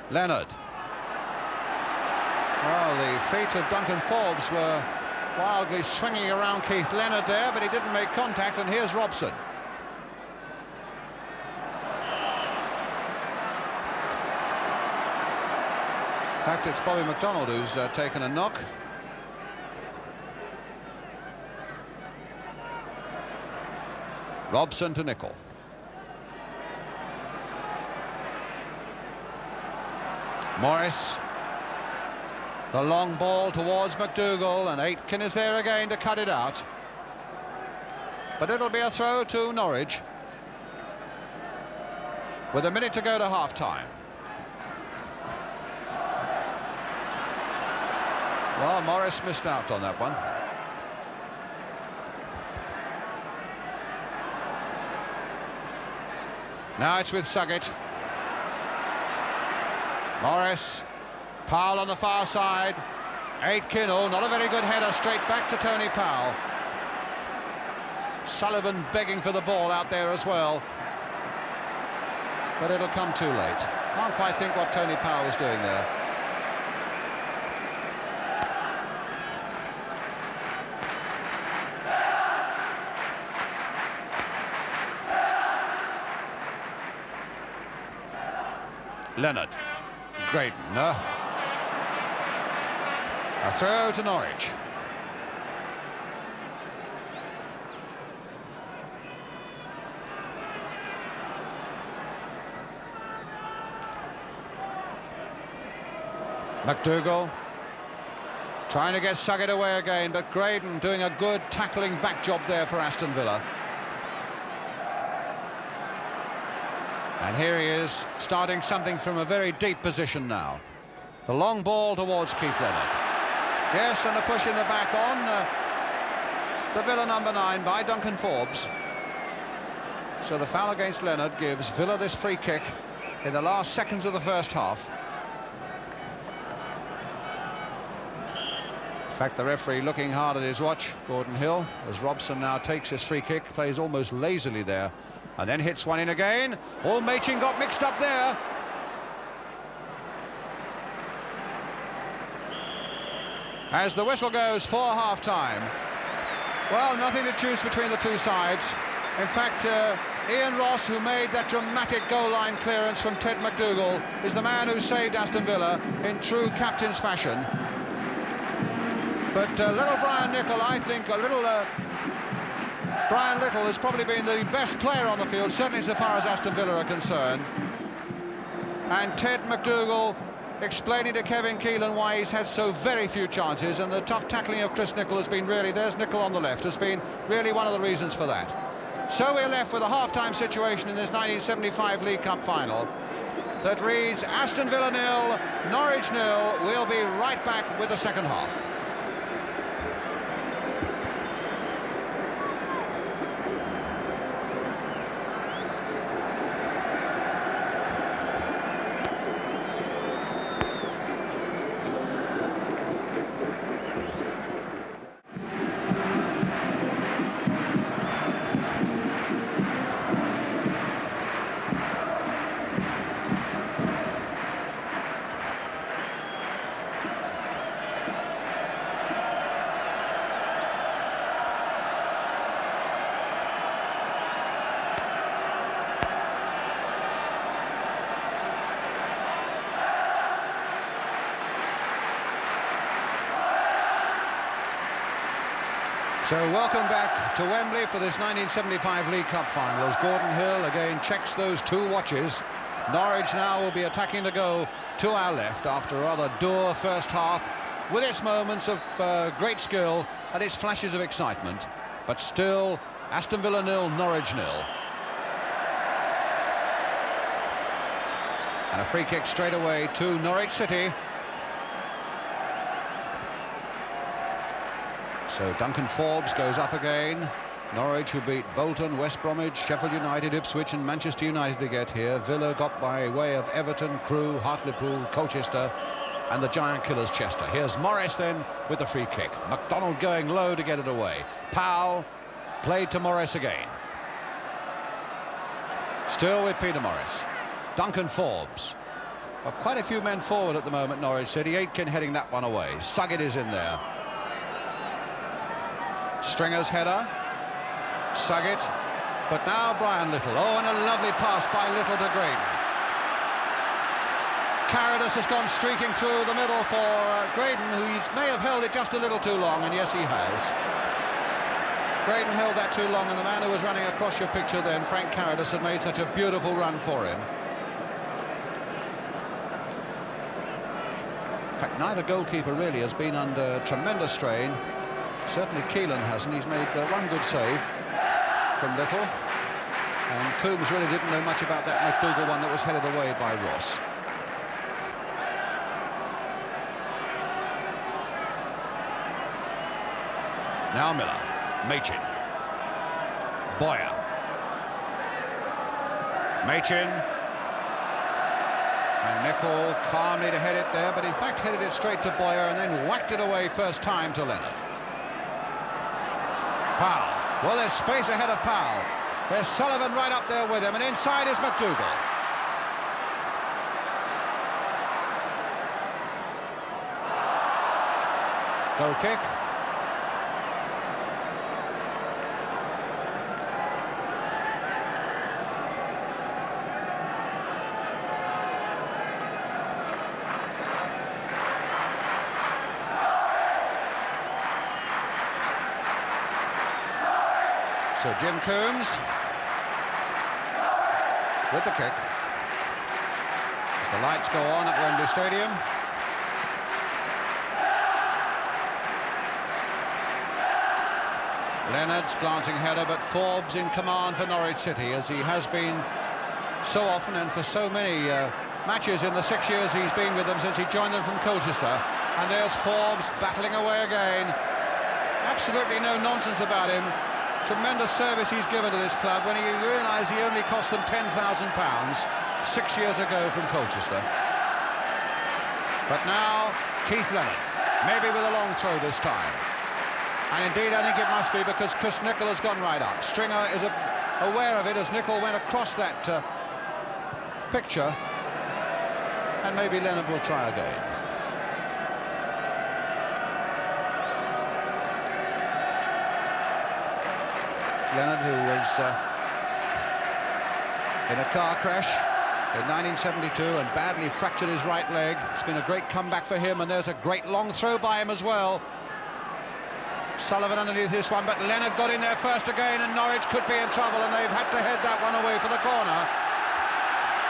Leonard. Well, the feet of Duncan Forbes were wildly swinging around Keith Leonard there, but he didn't make contact, and here's Robson. In fact, it's Bobby MacDonald who's taken a knock. Robson to Nicol. Morris. The long ball towards McDougall, and Aitken is there again to cut it out. But it'll be a throw to Norwich, with a minute to go to half-time. Well, Morris missed out on that one. Now it's with Suggett. Morris. Powell on the far side. Aitken, oh, not a very good header, straight back to Tony Powell. Sullivan begging for the ball out there as well. But it'll come too late. Can't quite think what Tony Powell was doing there. Leonard. Graydon. A throw to Norwich. McDougall trying to get Suggett away again, but Graydon doing a good tackling back job there for Aston Villa. And here he is, starting something from a very deep position now. The long ball towards Keith Leonard. Yes, and a push in the back on the Villa number 9 by Duncan Forbes. So the foul against Leonard gives Villa this free kick in the last seconds of the first half. In fact, the referee looking hard at his watch, Gordon Hill, as Robson now takes his free kick, plays almost lazily there, and then hits one in again. Oh, Machin got mixed up there. As the whistle goes for half-time. Well, nothing to choose between the two sides. In fact, Ian Ross, who made that dramatic goal line clearance from Ted McDougall, is the man who saved Aston Villa in true captain's fashion. But little Brian Nicol, I think, Brian Little has probably been the best player on the field, certainly so far as Aston Villa are concerned. And Ted McDougall explaining to Kevin Keelan why he's had so very few chances, and the tough tackling of Chris Nicol has been really, there's Nicol on the left, has been really one of the reasons for that. So we're left with a half-time situation in this 1975 League Cup final that reads Aston Villa 0, Norwich 0. We'll be right back with the second half. So welcome back to Wembley for this 1975 League Cup final as Gordon Hill again checks those two watches. Norwich now will be attacking the goal to our left after a rather dour first half, with its moments of great skill and its flashes of excitement, but still Aston Villa 0, Norwich 0. And a free kick straight away to Norwich City. So Duncan Forbes goes up again. Norwich, who beat Bolton, West Bromwich, Sheffield United, Ipswich and Manchester United to get here. Villa got by way of Everton, Crewe, Hartlepool, Colchester and the giant killers Chester. Here's Morris then with the free kick. McDonald going low to get it away. Powell played to Morris again. Still with Peter Morris. Duncan Forbes. Well, quite a few men forward at the moment, Norwich City. Aitken heading that one away. Suggett is in there. Stringer's header. Suggett. But now Brian Little. Oh, and a lovely pass by Little to Graydon. Carradus has gone streaking through the middle for Graydon, who may have held it just a little too long, and yes, he has. Graydon held that too long, and the man who was running across your picture then, Frank Carradus, had made such a beautiful run for him. In fact, neither goalkeeper really has been under tremendous strain. Certainly Keelan hasn't. He's made one good save from Little. And Coombs really didn't know much about that McDougall one that was headed away by Ross. Now Miller. Machin. Boyer. Machin. And Nicol calmly to head it there, but in fact headed it straight to Boyer and then whacked it away first time to Leonard. Powell. Well, there's space ahead of Powell. There's Sullivan right up there with him, and inside is McDougall. Goal kick. So Jim Coombs with the kick as the lights go on at Wembley Stadium. Leonard's glancing header, but Forbes in command for Norwich City, as he has been so often and for so many matches in the 6 years he's been with them since he joined them from Colchester. And there's Forbes battling away again. Absolutely no nonsense about him. Tremendous service he's given to this club when he realised he only cost them £10,000 6 years ago from Colchester. But now Keith Leonard, maybe with a long throw this time. And indeed I think it must be, because Chris Nicol has gone right up. Stringer is aware of it as Nicol went across that picture, and maybe Leonard will try again. Leonard, who was in a car crash in 1972 and badly fractured his right leg. It's been a great comeback for him, and there's a great long throw by him as well. Sullivan underneath this one, but Leonard got in there first again, and Norwich could be in trouble, and they've had to head that one away for the corner.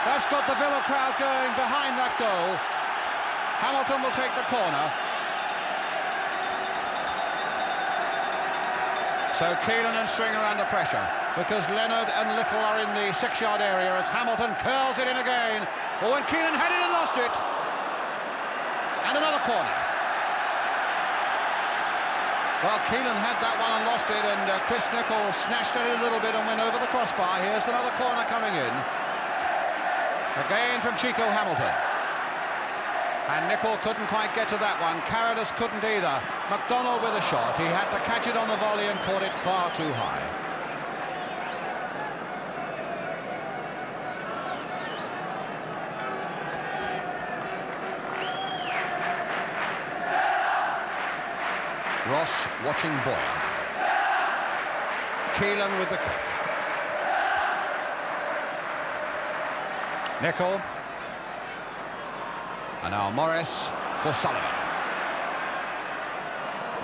That's got the Villa crowd going behind that goal. Hamilton will take the corner. So Keelan and Stringer under pressure, because Leonard and Little are in the 6-yard area as Hamilton curls it in again. But when Keelan had it and lost it. And another corner. Well, Keelan had that one and lost it, and Chris Nicholl snatched at it a little bit and went over the crossbar. Here's another corner coming in. Again from Chico Hamilton. And Nicholl couldn't quite get to that one. Carradus couldn't either. McDonald with a shot. He had to catch it on the volley and caught it far too high. Ross watching Boyer. Keelan with the kick. Nicholl. And now Morris for Sullivan.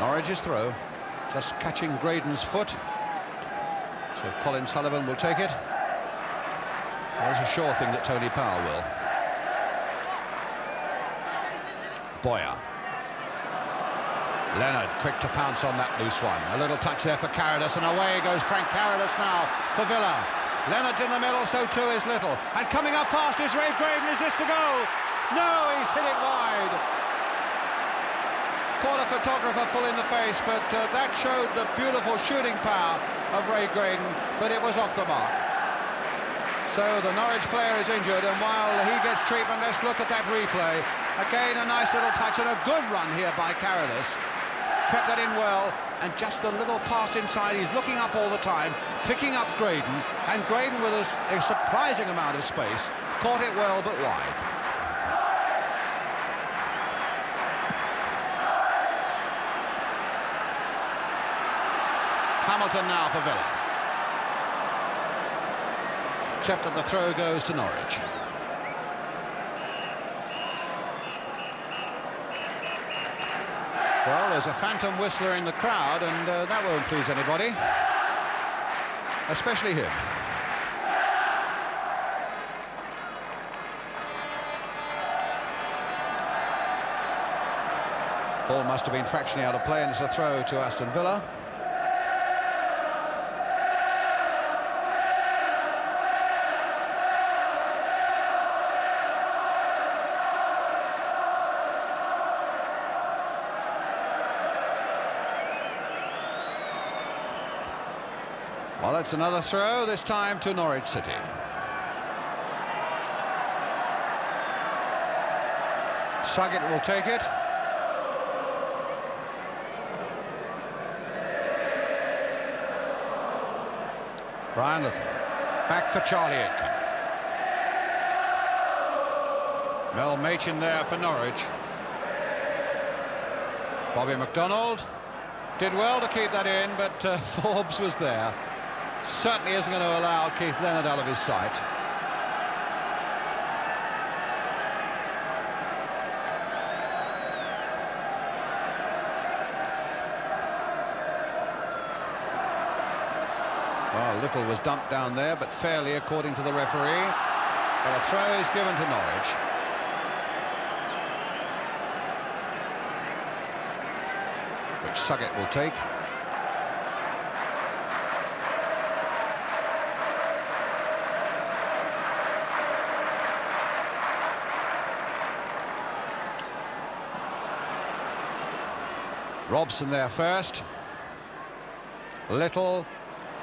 Norwich is through, just catching Graydon's foot. So Colin Sullivan will take it. There's a sure thing that Tony Power will. Boyer. Leonard, quick to pounce on that loose one. A little touch there for Carradus, and away goes Frank Carradus now for Villa. Leonard's in the middle, so too is Little. And coming up fast is Ray Graydon. Is this the goal? No, he's hit it wide. Caught a photographer full in the face, but that showed the beautiful shooting power of Ray Graydon, but it was off the mark. So the Norwich player is injured, and while he gets treatment, let's look at that replay. Again, a nice little touch and a good run here by Carradus. Kept that in well, and just the little pass inside. He's looking up all the time, picking up Graydon, and Graydon with a surprising amount of space. Caught it well, but wide. Hamilton now for Villa. Except that the throw goes to Norwich. Well, there's a phantom whistler in the crowd, and that won't please anybody, especially him. Ball must have been fractionally out of play, and it's a throw to Aston Villa. Well, it's another throw, this time to Norwich City. Suggett will take it. Brian Little. Back for Charlie Aitken. Mel Machin there for Norwich. Bobby McDonald did well to keep that in, but Forbes was there. Certainly isn't going to allow Keith Leonard out of his sight. Well, Little was dumped down there, but fairly according to the referee. But a throw is given to Norwich. Which Suggett will take. Robson there first. Little,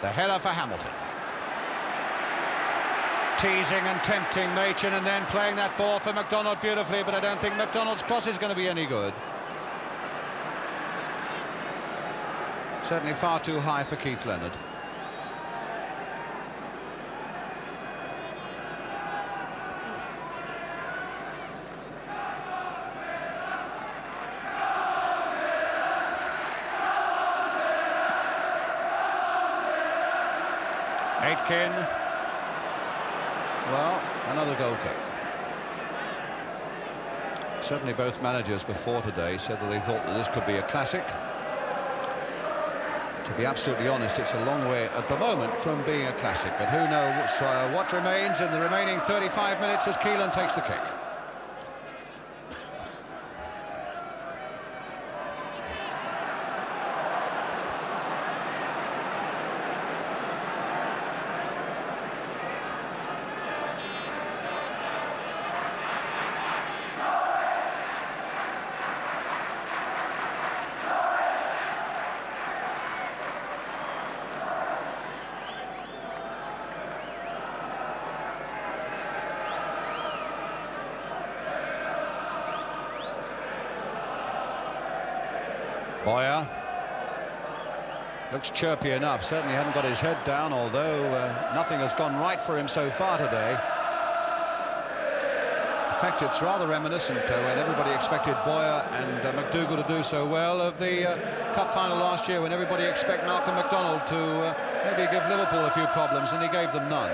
the header for Hamilton. Teasing and tempting Machin, and then playing that ball for McDonald beautifully, but I don't think McDonald's cross is going to be any good. Certainly far too high for Keith Leonard. Aitken. Well, another goal kick. Certainly both managers before today said that they thought that this could be a classic. To be absolutely honest, it's a long way at the moment from being a classic, but who knows what remains in the remaining 35 minutes as Keelan takes the kick. Boyer looks chirpy enough, certainly hadn't got his head down, although nothing has gone right for him so far today. In fact, it's rather reminiscent when everybody expected Boyer and McDougall to do so well of the cup final last year, when everybody expected Malcolm MacDonald to maybe give Liverpool a few problems, and he gave them none.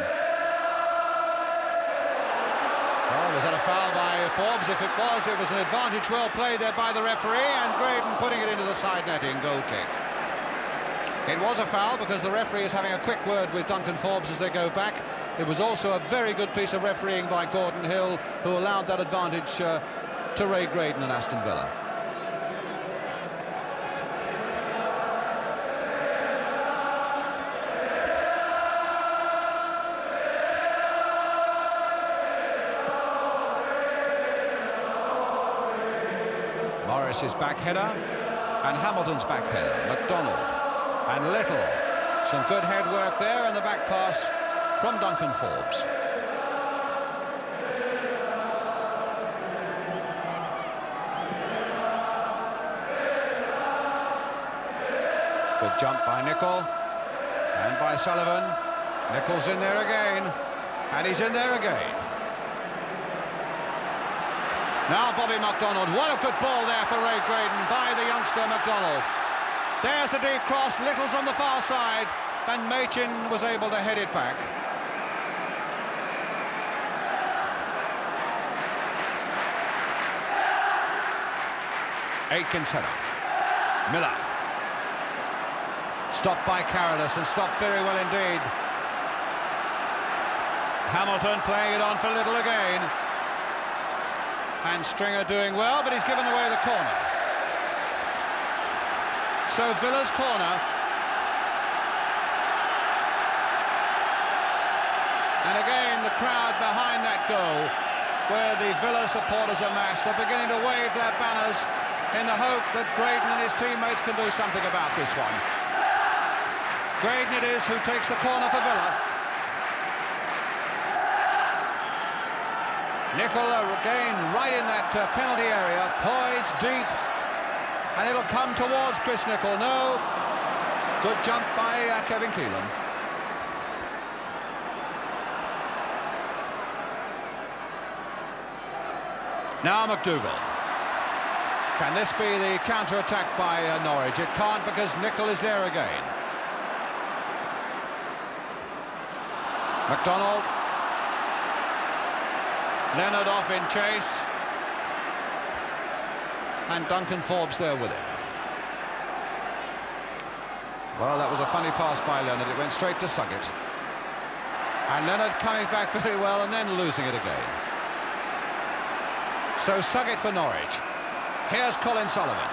Oh, was that a foul by Forbes? If it was an advantage well played there by the referee, and Graydon putting it into the side netting, goal kick. It was a foul because the referee is having a quick word with Duncan Forbes as they go back. It was also a very good piece of refereeing by Gordon Hill, who allowed that advantage to Ray Graydon and Aston Villa. Morris's back header and Hamilton's back header. MacDonald and Little. Some good head work there, and the back pass from Duncan Forbes. Good jump by Nicol and by Sullivan. Nichol's in there again, and he's in there again. Now Bobby MacDonald, what a good ball there for Ray Graydon by the youngster MacDonald. There's the deep cross, Little's on the far side, and Machin was able to head it back. Aitken's header. Miller. Stopped by Carolus, and stopped very well indeed. Hamilton playing it on for Little again. And Stringer doing well, but he's given away the corner. So Villa's corner. And again, the crowd behind that goal, where the Villa supporters are massed, are beginning to wave their banners in the hope that Graydon and his teammates can do something about this one. Graydon it is who takes the corner for Villa. Nicol again right in that penalty area, poised deep, and it'll come towards Chris Nicol. No, good jump by Kevin Keelan. Now McDougall. Can this be the counter-attack by Norwich? It can't, because Nicol is there again. MacDonald. Leonard off in chase, and Duncan Forbes there with him. Well, that was a funny pass by Leonard. It went straight to Suggett, and Leonard coming back very well and then losing it again. So Suggett for Norwich. Here's Colin Sullivan.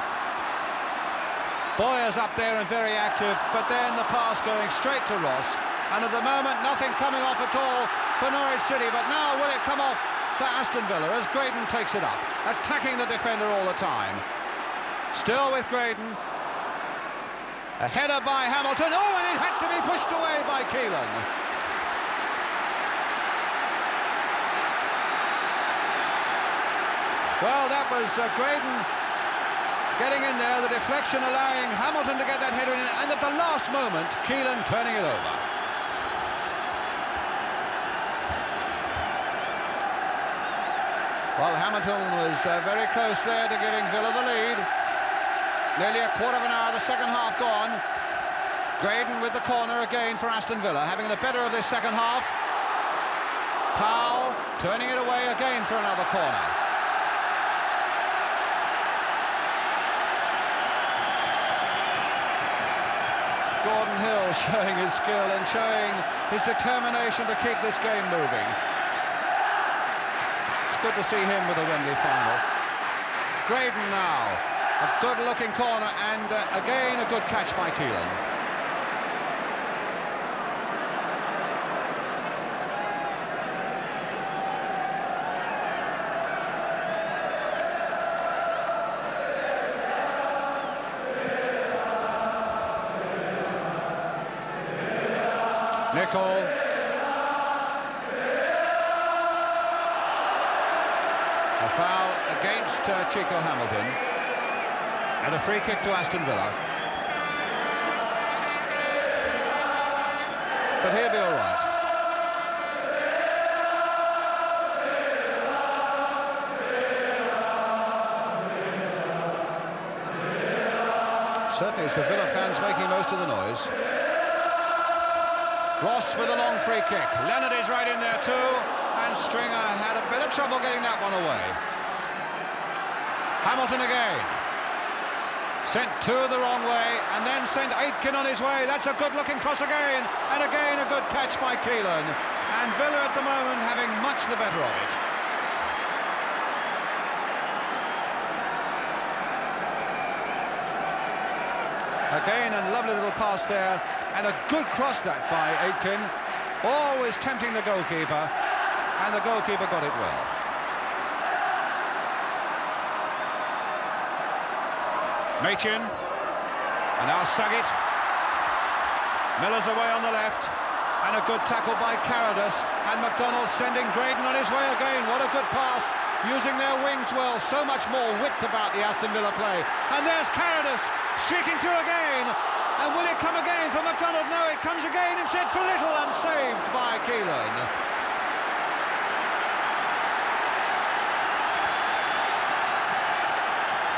Boyer's up there and very active, but then the pass going straight to Ross, and at the moment nothing coming off at all for Norwich City. But now will it come off for Aston Villa as Graydon takes it up, attacking the defender all the time. Still with Graydon. A header by Hamilton. Oh, and it had to be pushed away by Keelan. Well, that was Graydon getting in there, the deflection allowing Hamilton to get that header in, and at the last moment, Keelan turning it over. Well, Hamilton was very close there to giving Villa the lead. Nearly a quarter of an hour, the second half gone. Graydon with the corner again for Aston Villa, having the better of this second half. Powell turning it away again for another corner. Gordon Hill showing his skill and showing his determination to keep this game moving. Good to see him with a Wembley final. Graydon now, a good-looking corner, and again a good catch by Keelan. Nicol. A foul against Chico Hamilton. And a free kick to Aston Villa. But he'll be all right. Certainly it's the Villa fans making most of the noise. Ross with a long free kick. Leonard is right in there too, and Stringer had a bit of trouble getting that one away. Hamilton again. Sent two the wrong way, and then sent Aitken on his way. That's a good-looking cross again, and again a good catch by Keelan. And Villa at the moment having much the better of it. Again, a lovely little pass there, and a good cross that by Aitken. Always tempting the goalkeeper, and the goalkeeper got it well. Machin, and now Saget. Miller's away on the left, and a good tackle by Carradus, and McDonald sending Graydon on his way again. What a good pass, using their wings well. So much more width about the Aston Villa play. And there's Carradus streaking through again, and will it come again for McDonald? No, it comes again, and set for little, and saved by Keelan.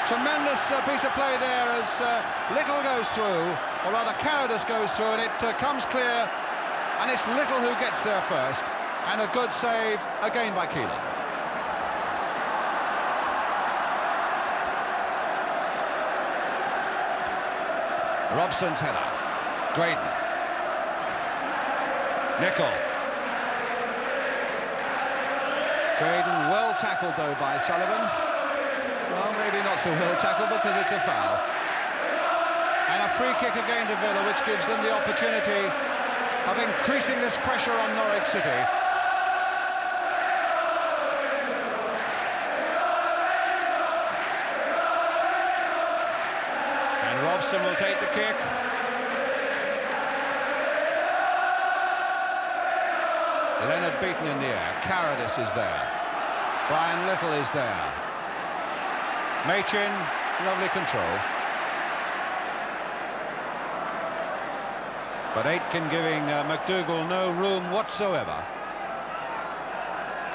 Tremendous piece of play there as Little goes through, or rather Carradus goes through, and it comes clear, and it's Little who gets there first, and a good save again by Keelan. Robson's header. Graydon. Nicol. Graydon well tackled though by Sullivan. Well, maybe not so well tackled because it's a foul. And a free kick again to Villa, which gives them the opportunity of increasing this pressure on Norwich City. And Robson will take the kick. Leonard beaten in the air. Carradus is there. Brian Little is there. Machin, lovely control. But Aitken giving McDougall no room whatsoever.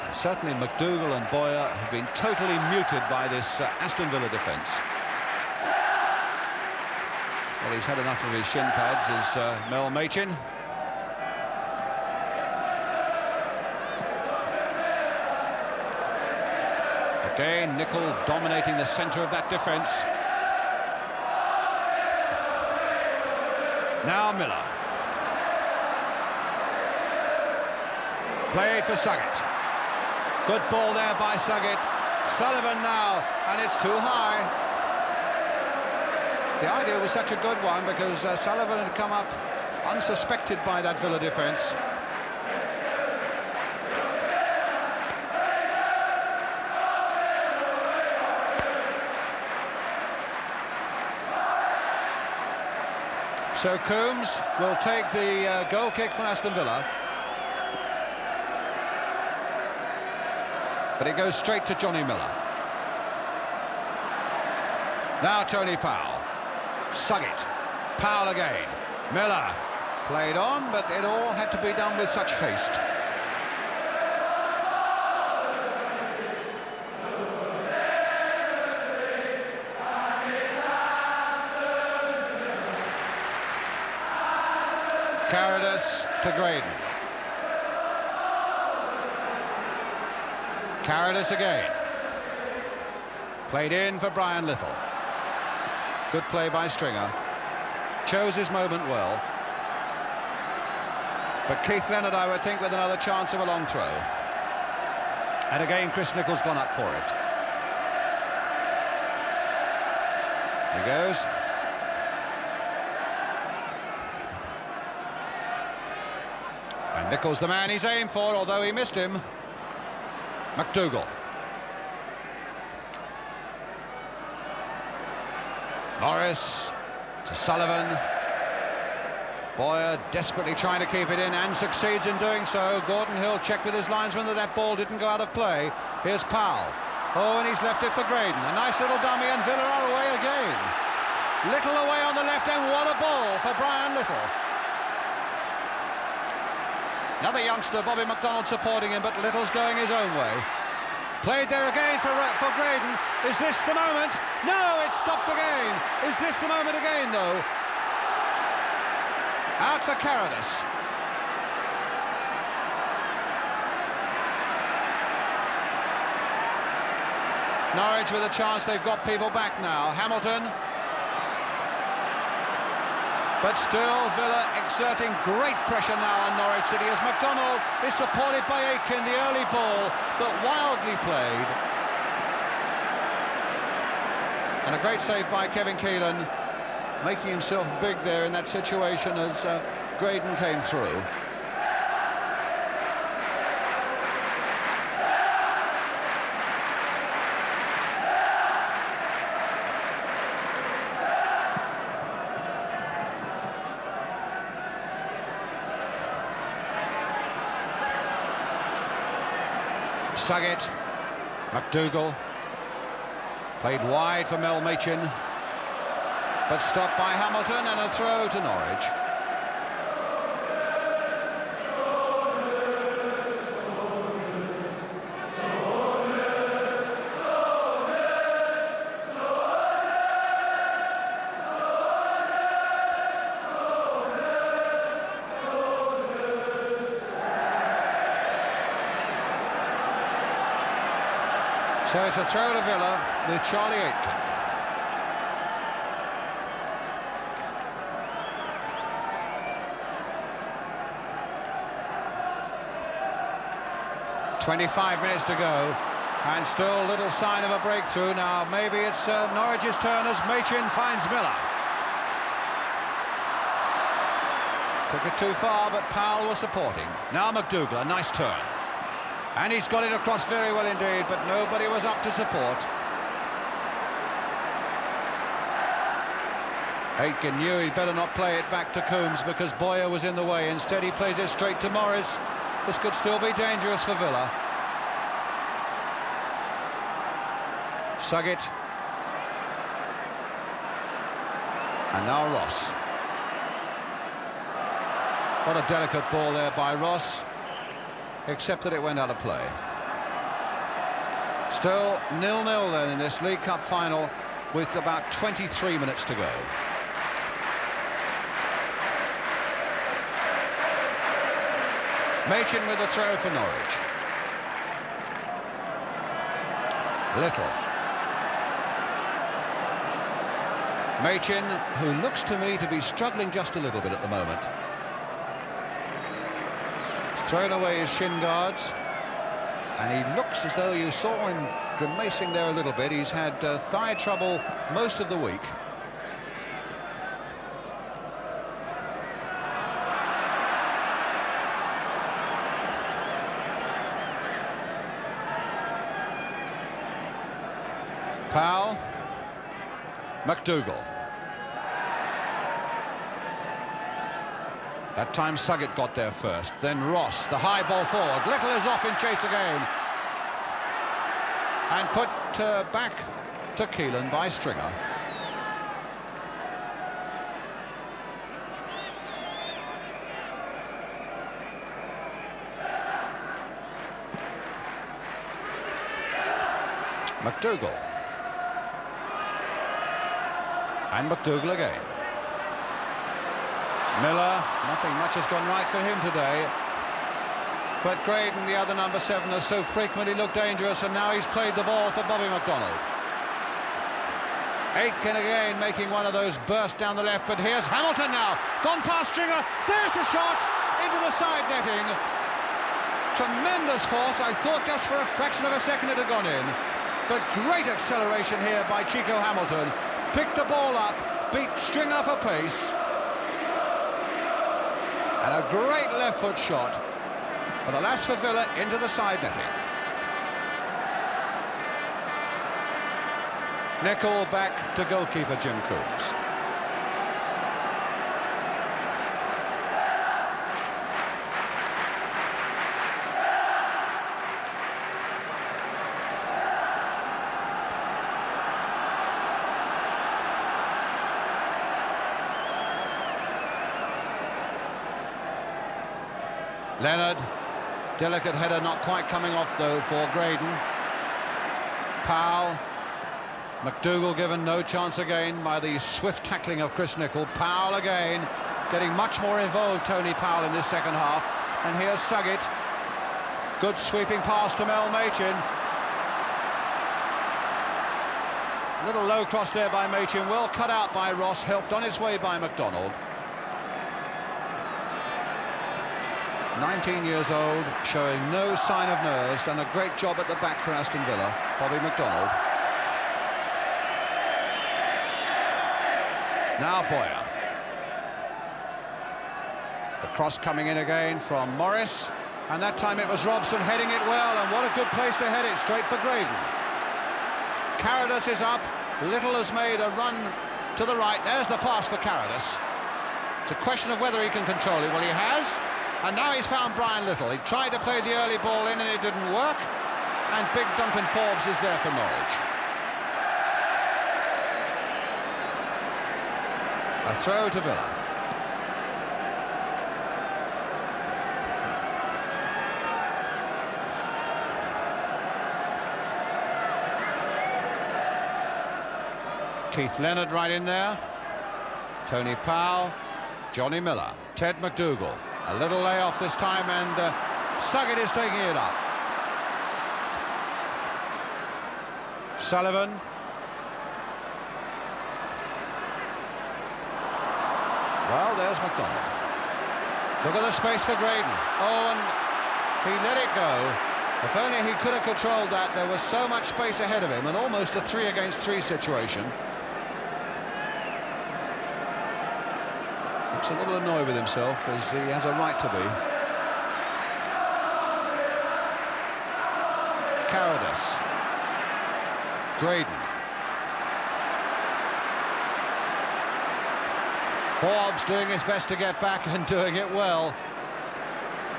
And certainly McDougall and Boyer have been totally muted by this Aston Villa defence. Well, he's had enough of his shin pads, is Mel Machin. Again, Nicol dominating the centre of that defence. Now Miller. Played for Saget. Good ball there by Saget. Sullivan now, and it's too high. The idea was such a good one because Sullivan had come up unsuspected by that Villa defence. So Coombs will take the goal kick from Aston Villa. But it goes straight to Johnny Miller. Now Tony Powell. Saget. Powell again. Miller. Played on, but it all had to be done with such haste. Carradus to Graydon. Carradus again. Played in for Brian Little. Good play by Stringer. Chose his moment well. But Keith Leonard, I would think, with another chance of a long throw. And again, Chris Nichol's gone up for it. He goes. And Nichol's the man he's aimed for, although he missed him. McDougall. Morris to Sullivan. Boyer desperately trying to keep it in and succeeds in doing so. Gordon Hill checked with his linesman that that ball didn't go out of play. Here's Powell. Oh, and he's left it for Graydon. A nice little dummy, and Villa are away again. Little away on the left, and what a ball for Brian Little. Another youngster, Bobby McDonald, supporting him, but Little's going his own way. Played there again for Graydon. Is this the moment? No, it's stopped again. Is this the moment again, though? Out for Carradus. Norwich with a chance, they've got people back now. Hamilton. But still, Villa exerting great pressure now on Norwich City as McDonald is supported by Aitken, the early ball, but wildly played. And a great save by Kevin Keelan, making himself big there in that situation as Graydon came through. Suggett, McDougall, played wide for Mel Machin, but stopped by Hamilton, and a throw to Norwich. So it's a throw to Villa with Charlie Aitken. "25 minutes to go, and still little sign of a breakthrough. Now maybe it's Norwich's turn as Machin finds Miller. Took it too far, but Powell was supporting. Now McDougall, a nice turn. And he's got it across very well indeed, but nobody was up to support. Aitken knew he'd better not play it back to Coombs because Boyer was in the way. Instead he plays it straight to Morris. This could still be dangerous for Villa. Suggett. And now Ross. What a delicate ball there by Ross, except that it went out of play. Still 0-0 then in this League Cup final with about 23 minutes to go. Machin with the throw for Norwich. Little. Machin, who looks to me to be struggling just a little bit at the moment. He's thrown away his shin guards, and he looks as though you saw him grimacing there a little bit. He's had thigh trouble most of the week. Powell, McDougall. That time Suggett got there first, then Ross, the high ball forward. Little is off in chase again. And put back to Keelan by Stringer. McDougall. And McDougall again. Miller, nothing much has gone right for him today. But Graydon, the other number 7, has so frequently looked dangerous, and now he's played the ball for Bobby McDonald. Aitken again making one of those bursts down the left, but here's Hamilton now. Gone past Stringer. There's the shot into the side netting. Tremendous force. I thought just for a fraction of a second it had gone in. But great acceleration here by Chico Hamilton. Picked the ball up, beat Stringer for pace. And a great left foot shot. But alas for Villa, into the side netting. Nickel back to goalkeeper Jim Coombs. Leonard, delicate header, not quite coming off though for Graydon. Powell, McDougall given no chance again by the swift tackling of Chris Nicholl. Powell again, getting much more involved, Tony Powell, in this second half. And here's Suggett. Good sweeping pass to Mel Machin. Little low cross there by Machin, well cut out by Ross, helped on his way by MacDonald. 19 years old, showing no sign of nerves, done a great job at the back for Aston Villa, Bobby MacDonald. Now Boyer. The cross coming in again from Morris, and that time it was Robson heading it well, and what a good place to head it, straight for Graydon. Carradus is up, Little has made a run to the right, there's the pass for Carradus. It's a question of whether he can control it. Well, he has, and now he's found Brian Little. He tried to play the early ball in and it didn't work, and big Duncan Forbes is there for Norwich. A throw to Villa. Keith Leonard right in there. Tony Powell, Johnny Miller, Ted McDougall. A little layoff this time, and Suggett is taking it up. Sullivan. Well, there's MacDonald. Look at the space for Graydon. Oh, and he let it go. If only he could have controlled that. There was so much space ahead of him, and almost a 3-against-3 situation. Looks a little annoyed with himself, as he has a right to be. Carradus. Graydon. Forbes doing his best to get back and doing it well.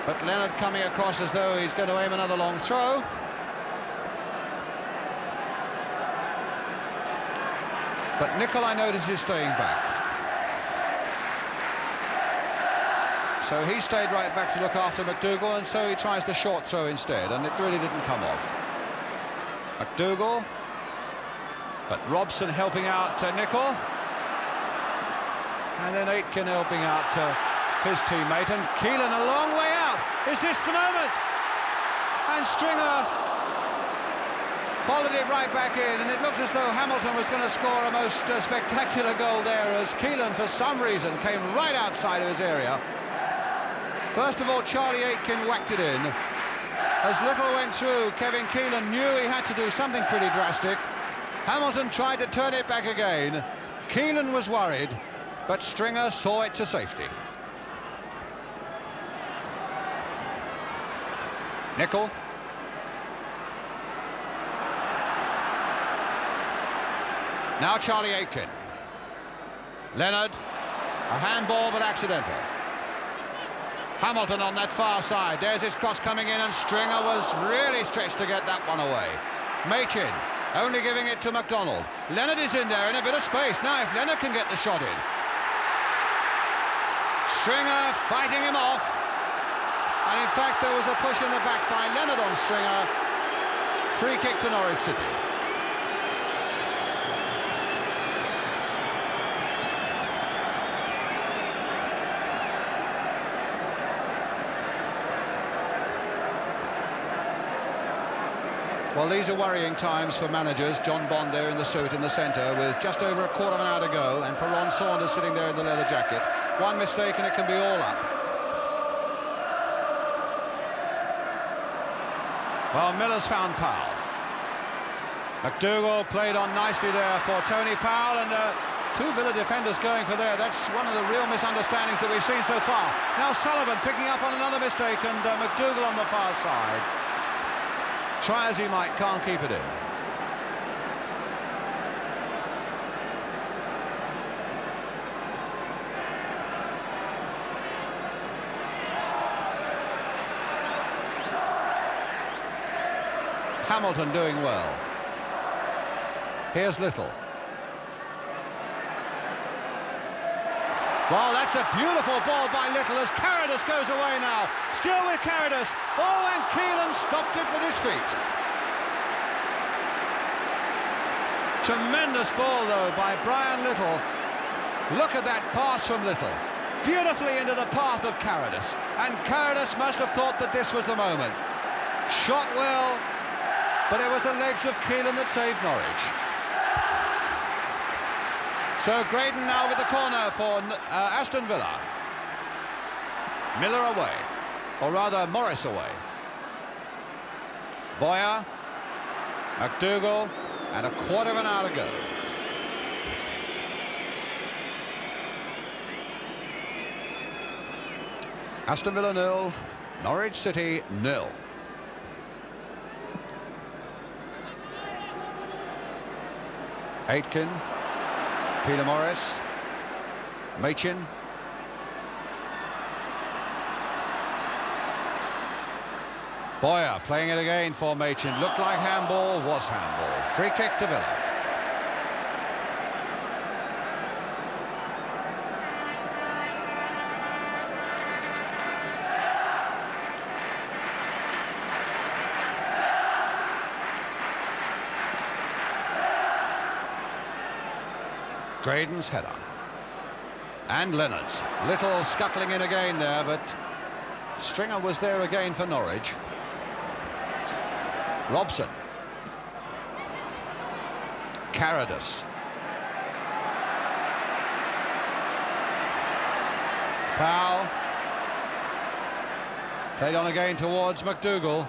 But Leonard coming across as though he's going to aim another long throw. But Nicholl, I notice, is staying back. So he stayed right back to look after McDougall, and so he tries the short throw instead, and it really didn't come off. McDougall, but Robson helping out Nicholl. And then Aitken helping out his teammate, and Keelan a long way out. Is this the moment? And Stringer followed it right back in, and it looked as though Hamilton was going to score a most spectacular goal there, as Keelan for some reason came right outside of his area. First of all, Charlie Aitken whacked it in. As Little went through, Kevin Keelan knew he had to do something pretty drastic. Hamilton tried to turn it back again. Keelan was worried, but Stringer saw it to safety. Nicholl. Now Charlie Aitken. Leonard. A handball, but accidental. Hamilton on that far side. There's his cross coming in, and Stringer was really stretched to get that one away. Machin only giving it to MacDonald. Leonard is in there in a bit of space. Now if Leonard can get the shot in. Stringer fighting him off. And in fact there was a push in the back by Leonard on Stringer. Free kick to Norwich City. Well, these are worrying times for managers. John Bond there in the suit in the centre with just over a quarter of an hour to go, and for Ron Saunders sitting there in the leather jacket. One mistake and it can be all up. Well, Miller's found Powell. McDougall played on nicely there for Tony Powell, and two Villa defenders going for there. That's one of the real misunderstandings that we've seen so far. Now Sullivan picking up on another mistake, and McDougall on the far side. Try as he might, can't keep it in. Hamilton doing well. Here's Little. Well, that's a beautiful ball by Little as Carradus goes away now. Still with Carradus. Oh, and Keelan stopped it with his feet. Tremendous ball, though, by Brian Little. Look at that pass from Little. Beautifully into the path of Carradus. And Carradus must have thought that this was the moment. Shot well, but it was the legs of Keelan that saved Norwich. So Graydon now with the corner for Aston Villa. Miller away, or rather Morris away. Boyer, McDougall, and a quarter of an hour to go. Aston Villa 0, Norwich City 0. Aitken, Peter Morris, Machin. Boyer playing it again for Machin. Looked like handball, was handball. Free kick to Villa. Graydon's header. And Leonard's. Little scuttling in again there, but Stringer was there again for Norwich. Robson. Carradus. Powell. Played on again towards McDougall.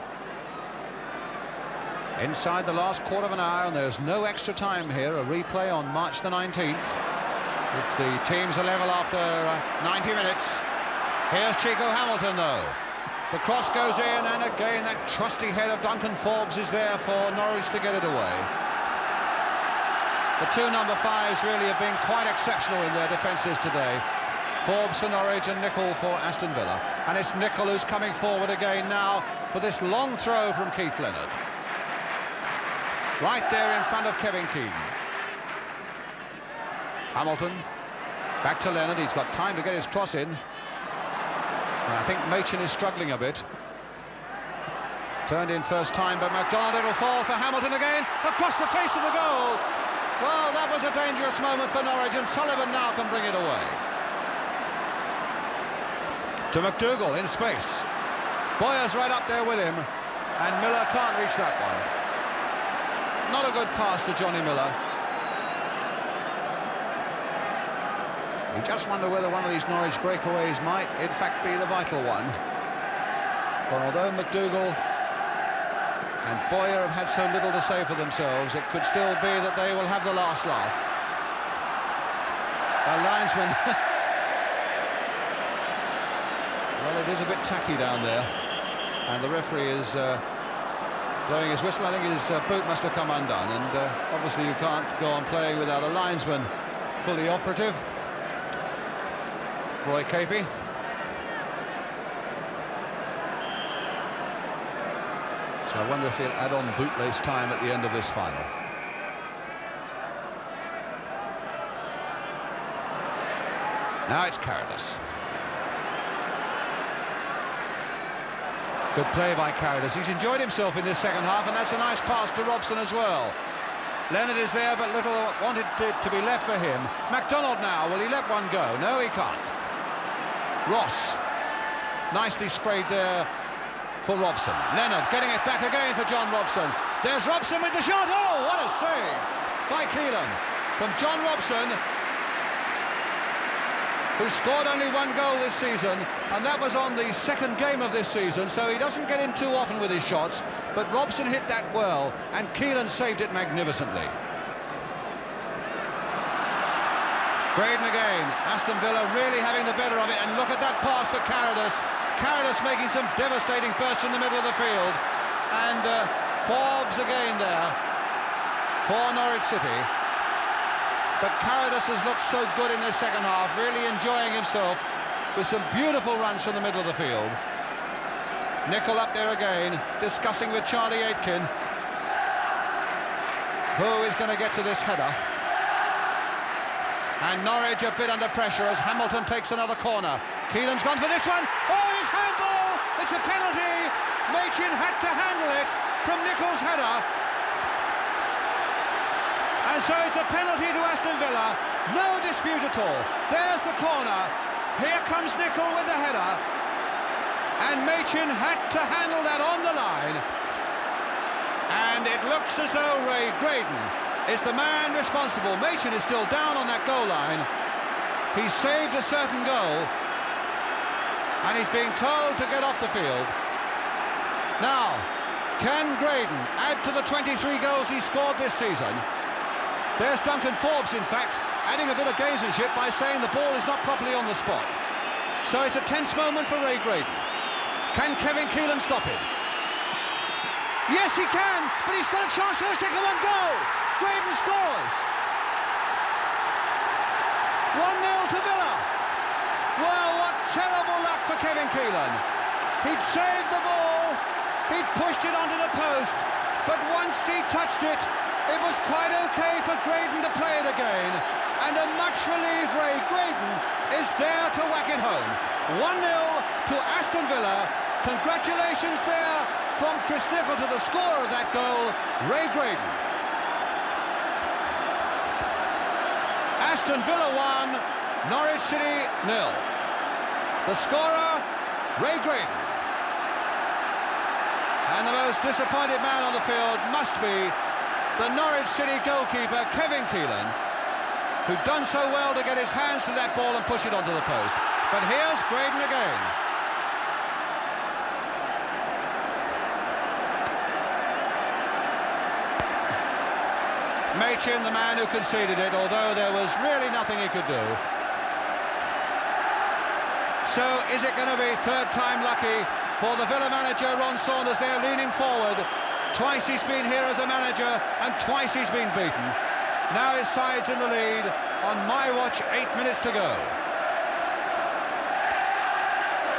Inside the last quarter of an hour, and there's no extra time here. A replay on March the 19th. If the teams are level after 90 minutes. Here's Chico Hamilton, though. The cross goes in, and again that trusty head of Duncan Forbes is there for Norwich to get it away. The two number 5s really have been quite exceptional in their defences today. Forbes for Norwich and Nicol for Aston Villa. And it's Nicol who's coming forward again now for this long throw from Keith Leonard. Right there in front of Kevin Keegan. Hamilton, back to Leonard. He's got time to get his cross in. And I think Machin is struggling a bit. Turned in first time, but MacDonald, it'll fall for Hamilton again. Across the face of the goal. Well, that was a dangerous moment for Norwich, and Sullivan now can bring it away. To McDougall in space. Boyer's right up there with him, and Miller can't reach that one. Not a good pass to Johnny Miller. We just wonder whether one of these Norwich breakaways might, in fact, be the vital one. But although McDougall and Boyer have had so little to say for themselves, it could still be that they will have the last laugh. The linesman... well, it is a bit tacky down there. And the referee is... blowing his whistle. I think his boot must have come undone, and obviously you can't go on playing without a linesman fully operative. Roy Capey. So I wonder if he'll add on bootlace time at the end of this final. Now it's Carradus. Good play by Carradus. He's enjoyed himself in this second half, and that's a nice pass to Robson as well. Leonard is there, but Little wanted it to be left for him. MacDonald now, will he let one go? No, he can't. Ross, nicely sprayed there for Robson. Leonard getting it back again for John Robson. There's Robson with the shot. Oh, what a save by Keelan from John Robson, who scored only one goal this season, and that was on the second game of this season, so he doesn't get in too often with his shots, but Robson hit that well, and Keelan saved it magnificently. Graydon again, Aston Villa really having the better of it, and look at that pass for Carradus. Carradus making some devastating bursts from the middle of the field, and Forbes again there for Norwich City. But Carradus has looked so good in this second half, really enjoying himself with some beautiful runs from the middle of the field. Nicol up there again, discussing with Charlie Aitken who is going to get to this header. And Norwich a bit under pressure as Hamilton takes another corner. Keelan's gone for this one. Oh, it's handball! It's a penalty. Machin had to handle it from Nichol's header. And so it's a penalty to Aston Villa. No dispute at all. There's the corner. Here comes Nichol with the header. And Machin had to handle that on the line. And it looks as though Ray Graydon is the man responsible. Machin is still down on that goal line. He's saved a certain goal. And he's being told to get off the field. Now, can Graydon add to the 23 goals he scored this season? There's Duncan Forbes, in fact, adding a bit of gamesmanship by saying the ball is not properly on the spot. So it's a tense moment for Ray Graydon. Can Kevin Keelan stop it? Yes, he can, but he's got a chance for a second one. Goal! Graydon scores! 1-0 to Villa. Well, what terrible luck for Kevin Keelan. He'd saved the ball, he'd pushed it onto the post, but once he touched it, it was quite okay for Graydon to play it again. And a much relieved Ray Graydon is there to whack it home. 1-0 to Aston Villa. Congratulations there from Chris Nichol to the scorer of that goal, Ray Graydon. Aston Villa 1, Norwich City 0. The scorer, Ray Graydon. And the most disappointed man on the field must be the Norwich City goalkeeper, Kevin Keelan, who'd done so well to get his hands to that ball and push it onto the post. But here's Graydon again. Machin, the man who conceded it, although there was really nothing he could do. So is it going to be third time lucky for the Villa manager, Ron Saunders, there leaning forward? Twice he's been here as a manager and twice he's been beaten. Now his side's in the lead. On my watch, 8 minutes to go.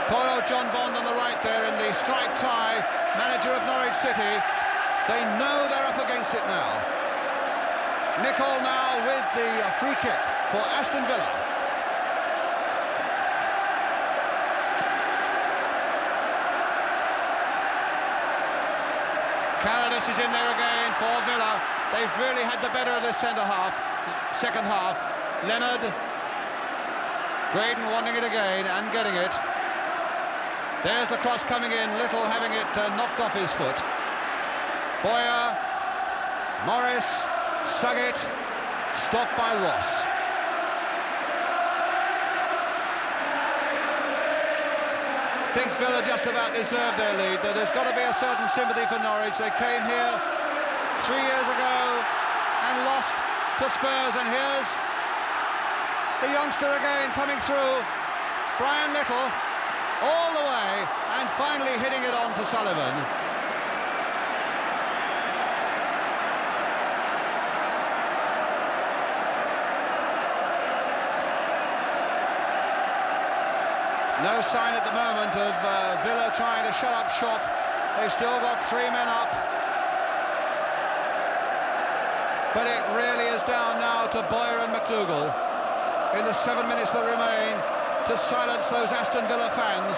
Poor old John Bond on the right there in the striped tie, manager of Norwich City. They know they're up against it now. Nichol now with the free kick for Aston Villa. Carradus is in there again for Villa. They've really had the better of this second half. Leonard, Graydon wanting it again and getting it. There's the cross coming in, Little having it knocked off his foot. Boyer, Morris, Suggett, stopped by Ross. I think Villa just about deserved their lead, though there's got to be a certain sympathy for Norwich. They came here 3 years ago and lost to Spurs, and here's the youngster again coming through, Brian Little, all the way, and finally hitting it on to Sullivan. No sign at the moment of Villa trying to shut up shop. They've still got 3 men up. But it really is down now to Boyer and McDougall in the 7 minutes that remain to silence those Aston Villa fans.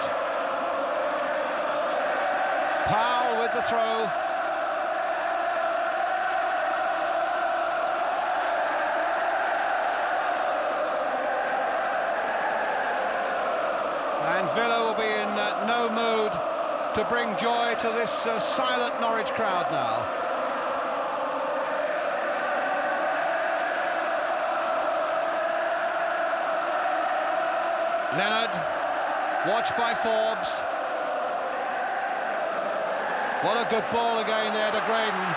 Powell with the throw. And Villa will be in no mood to bring joy to this silent Norwich crowd now. Leonard, watched by Forbes. What a good ball again there to Graydon.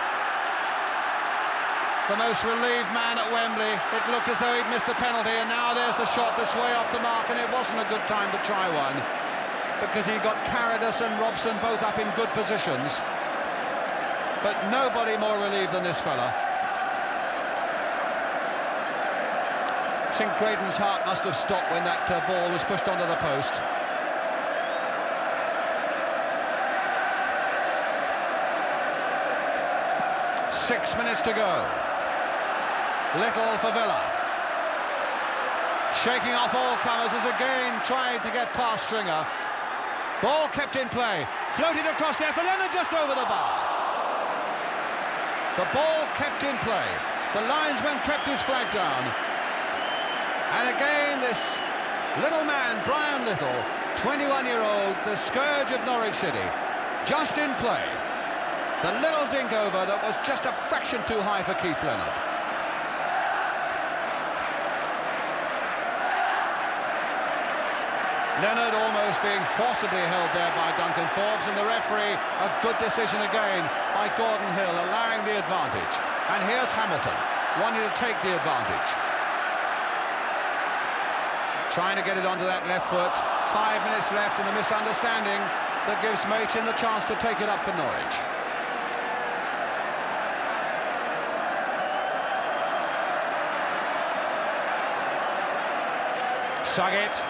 The most relieved man at Wembley. It looked as though he'd missed the penalty, and now there's the shot that's way off the mark, and it wasn't a good time to try one because he got Carradus and Robson both up in good positions. But nobody more relieved than this fella. I think Graydon's heart must have stopped when that ball was pushed onto the post. "6 minutes to go. Little for Villa. Shaking off all comers as again tried to get past Stringer. Ball kept in play, floated across there for Leonard, just over the bar. The ball kept in play. The linesman kept his flag down. And again this little man, Brian Little, 21-year-old, the scourge of Norwich City, just in play. The little dink over that was just a fraction too high for Keith Leonard. Leonard almost being forcibly held there by Duncan Forbes, and the referee, a good decision again by Gordon Hill, allowing the advantage. And here's Hamilton, wanting to take the advantage. Trying to get it onto that left foot. 5 minutes left, and a misunderstanding that gives Machin the chance to take it up for Norwich. Suggett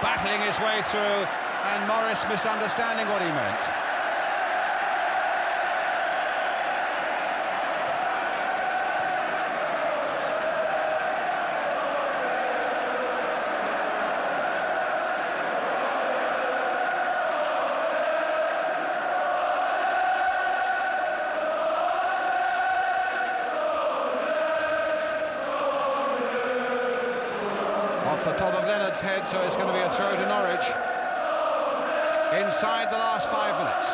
battling his way through, and Morris misunderstanding what he meant. Off the top of Leonard's head, so it's going to be a throw to Norwich inside the last 5 minutes.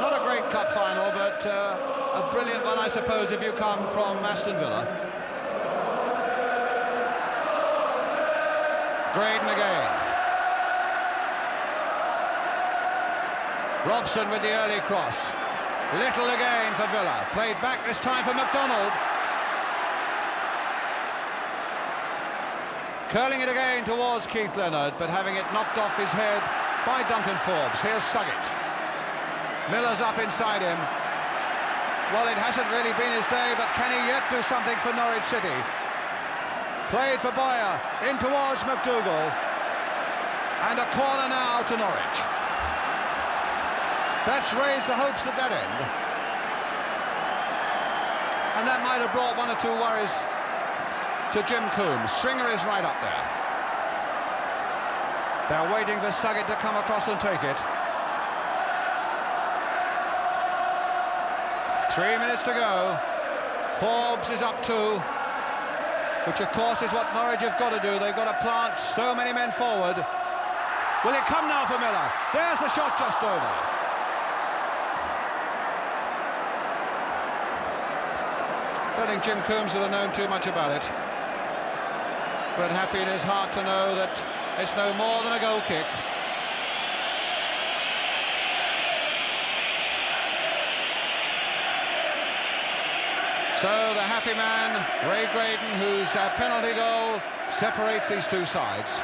Not a great cup final, but a brilliant one, I suppose, if you come from Aston Villa. Graydon again. Robson with the early cross. Little again for Villa. Played back this time for MacDonald. Curling it again towards Keith Leonard, but having it knocked off his head by Duncan Forbes. Here's Suggett. Miller's up inside him. Well, it hasn't really been his day, but can he yet do something for Norwich City? Played for Boyer, in towards McDougall. And a corner now to Norwich. That's raised the hopes at that end. And that might have brought one or two worries to Jim Coombs. Stringer is right up there. They're waiting for Suggett to come across and take it. 3 minutes to go. Forbes is up 2, which of course is what Norwich have got to do. They've got to plant so many men forward. Will it come now for Miller? There's the shot just over. I don't think Jim Coombs would have known too much about it, but happy in his heart to know that it's no more than a goal kick. So the happy man, Ray Graydon, whose penalty goal separates these two sides.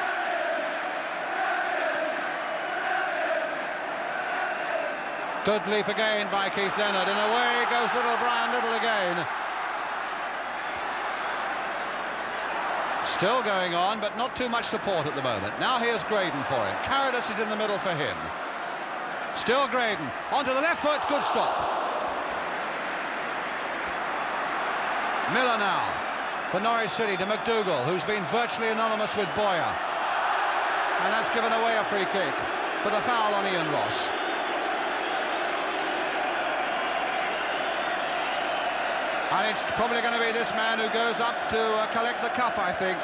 Good leap again by Keith Leonard, and away goes little Brian Little again. Still going on, but not too much support at the moment. Now here's Graydon for him. Carradus is in the middle for him. Still Graydon, onto the left foot, good stop. Miller now, for Norwich City to McDougall, who's been virtually anonymous with Boyer. And that's given away a free kick for the foul on Ian Ross. And it's probably going to be this man who goes up to collect the cup, I think,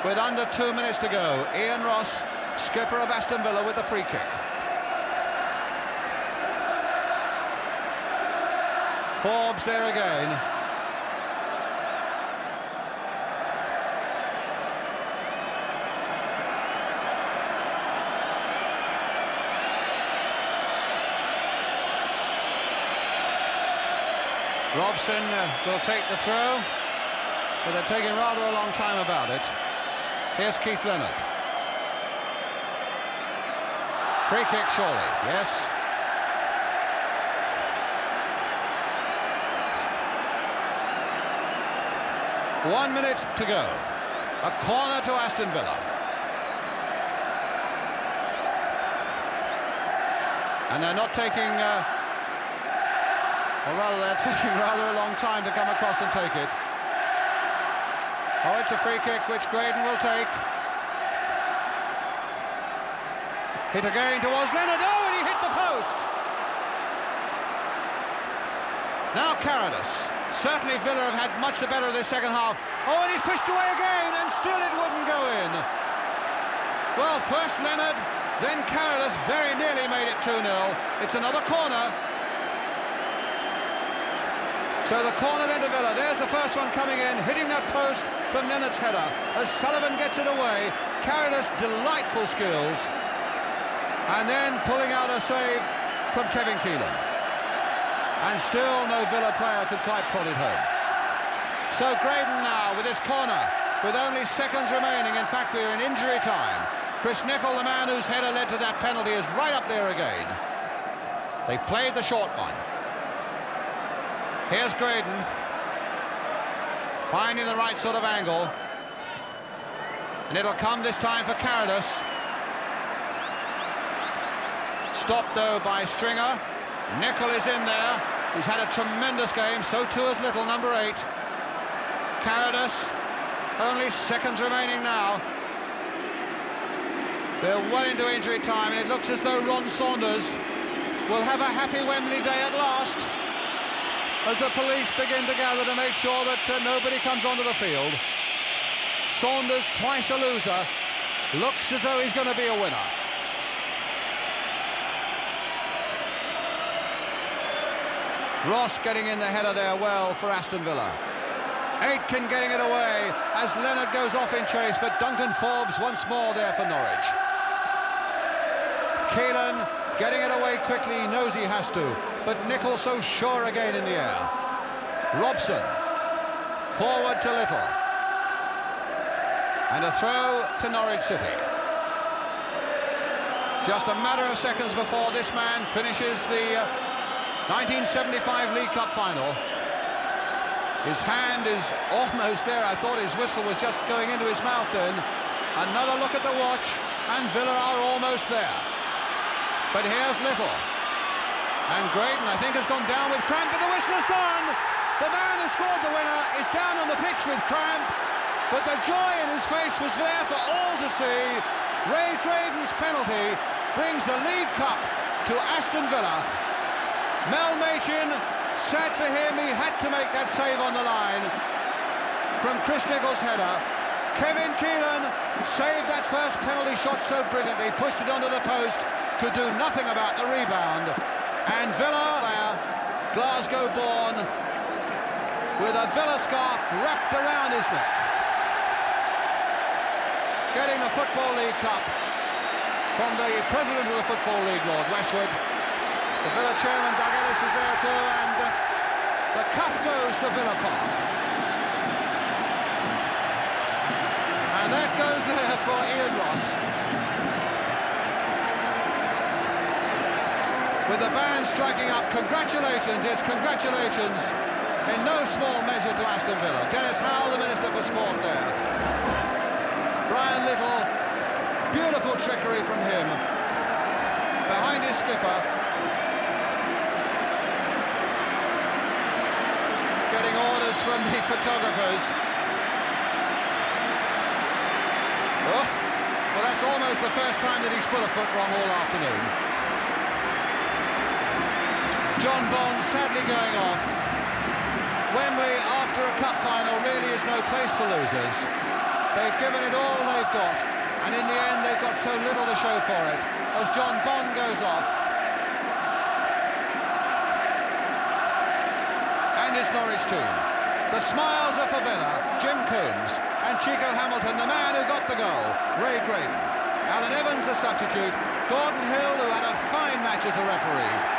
with under 2 minutes to go. Ian Ross, skipper of Aston Villa, with the free kick. Forbes there again. Robson will take the throw, but they're taking rather a long time about it. Here's Keith Leonard. Free kick surely, yes. One minute to go. A corner to Aston Villa. And they're not taking... or rather, they're taking rather a long time to come across and take it. Oh, it's a free kick which Graydon will take. Hit again towards Leonard. Oh, and he hit the post. Now Carradus. Certainly Villa have had much the better of this second half. Oh, and he's pushed away again, and still it wouldn't go in. Well, first Leonard, then Carradus very nearly made it 2-0. It's another corner. So the corner then to Villa. There's the first one coming in, hitting that post from Leonard's header. As Sullivan gets it away, Carradus, delightful skills. And then pulling out a save from Kevin Keelan. And still no Villa player could quite prod it home. So Graydon now with his corner, with only seconds remaining. In fact, we're in injury time. Chris Nicol, the man whose header led to that penalty, is right up there again. They played the short one. Here's Graydon, finding the right sort of angle. And it'll come this time for Carradus. Stopped, though, by Stringer. Nicol is in there. He's had a tremendous game, so too has Little, number 8. Carradus, only seconds remaining now. They're well into injury time, and it looks as though Ron Saunders will have a happy Wembley day at last, as the police begin to gather to make sure that nobody comes onto the field. Saunders, twice a loser, looks as though he's going to be a winner. Ross getting in the header there well for Aston Villa. Aitken getting it away as Leonard goes off in chase, but Duncan Forbes once more there for Norwich. Keelan getting it away quickly, he knows he has to, but Nicol so sure again in the air. Robson, forward to Little. And a throw to Norwich City. Just a matter of seconds before this man finishes the 1975 League Cup final. His hand is almost there. I thought his whistle was just going into his mouth then. Another look at the watch, and Villa are almost there. But here's Little. And Graydon, I think, has gone down with cramp, but the whistle has gone. The man who scored the winner is down on the pitch with cramp, but the joy in his face was there for all to see. Ray Graydon's penalty brings the League Cup to Aston Villa. Mel Machin, sad for him, he had to make that save on the line from Chris Nichol's header. Kevin Keelan saved that first penalty shot so brilliantly, pushed it onto the post, could do nothing about the rebound. And Villa, Glasgow born, with a Villa scarf wrapped around his neck, getting the Football League Cup from the president of the Football League, Lord Westwood. The Villa chairman, Doug Ellis, is there too, and the cup goes to Villa Park. And that goes there for Ian Ross. With the band striking up, congratulations, it's congratulations in no small measure to Aston Villa. Dennis Howe, the Minister for Sport there. Brian Little, beautiful trickery from him. Behind his skipper. Getting orders from the photographers. Oh, well, that's almost the first time that he's put a foot wrong all afternoon. John Bond sadly going off. Wembley, after a cup final, really is no place for losers. They've given it all they've got, and in the end they've got so little to show for it. As John Bond goes off, and his Norwich team. The smiles are for Villa, Jim Coombs, and Chico Hamilton, the man who got the goal, Ray Graydon. Alan Evans, a substitute, Gordon Hill, who had a fine match as a referee.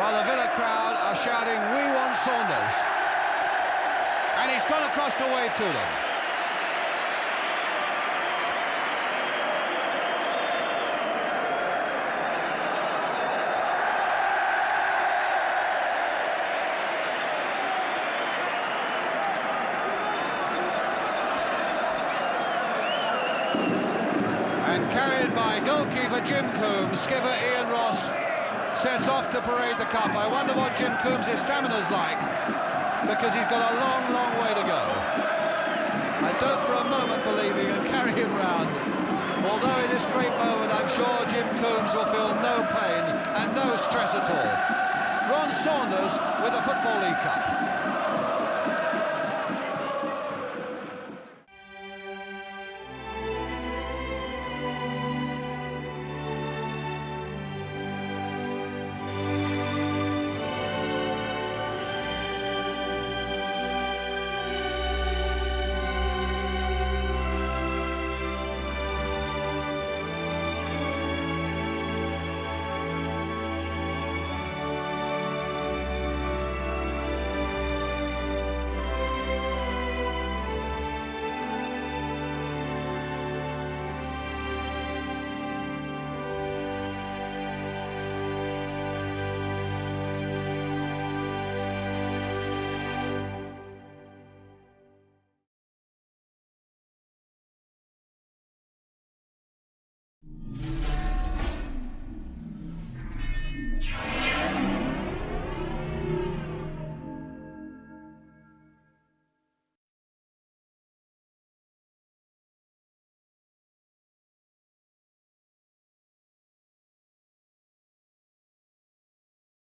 while the Villa crowd are shouting, "We want Saunders." And he's gone across to wave to them. And carried by goalkeeper Jim Coombs, skipper Ian Ross sets off to parade the cup. I wonder what Jim Coombs' stamina's like, because he's got a long, long way to go. I don't for a moment believe he can carry him round. Although in this great moment, I'm sure Jim Coombs will feel no pain and no stress at all. Ron Saunders with the Football League Cup.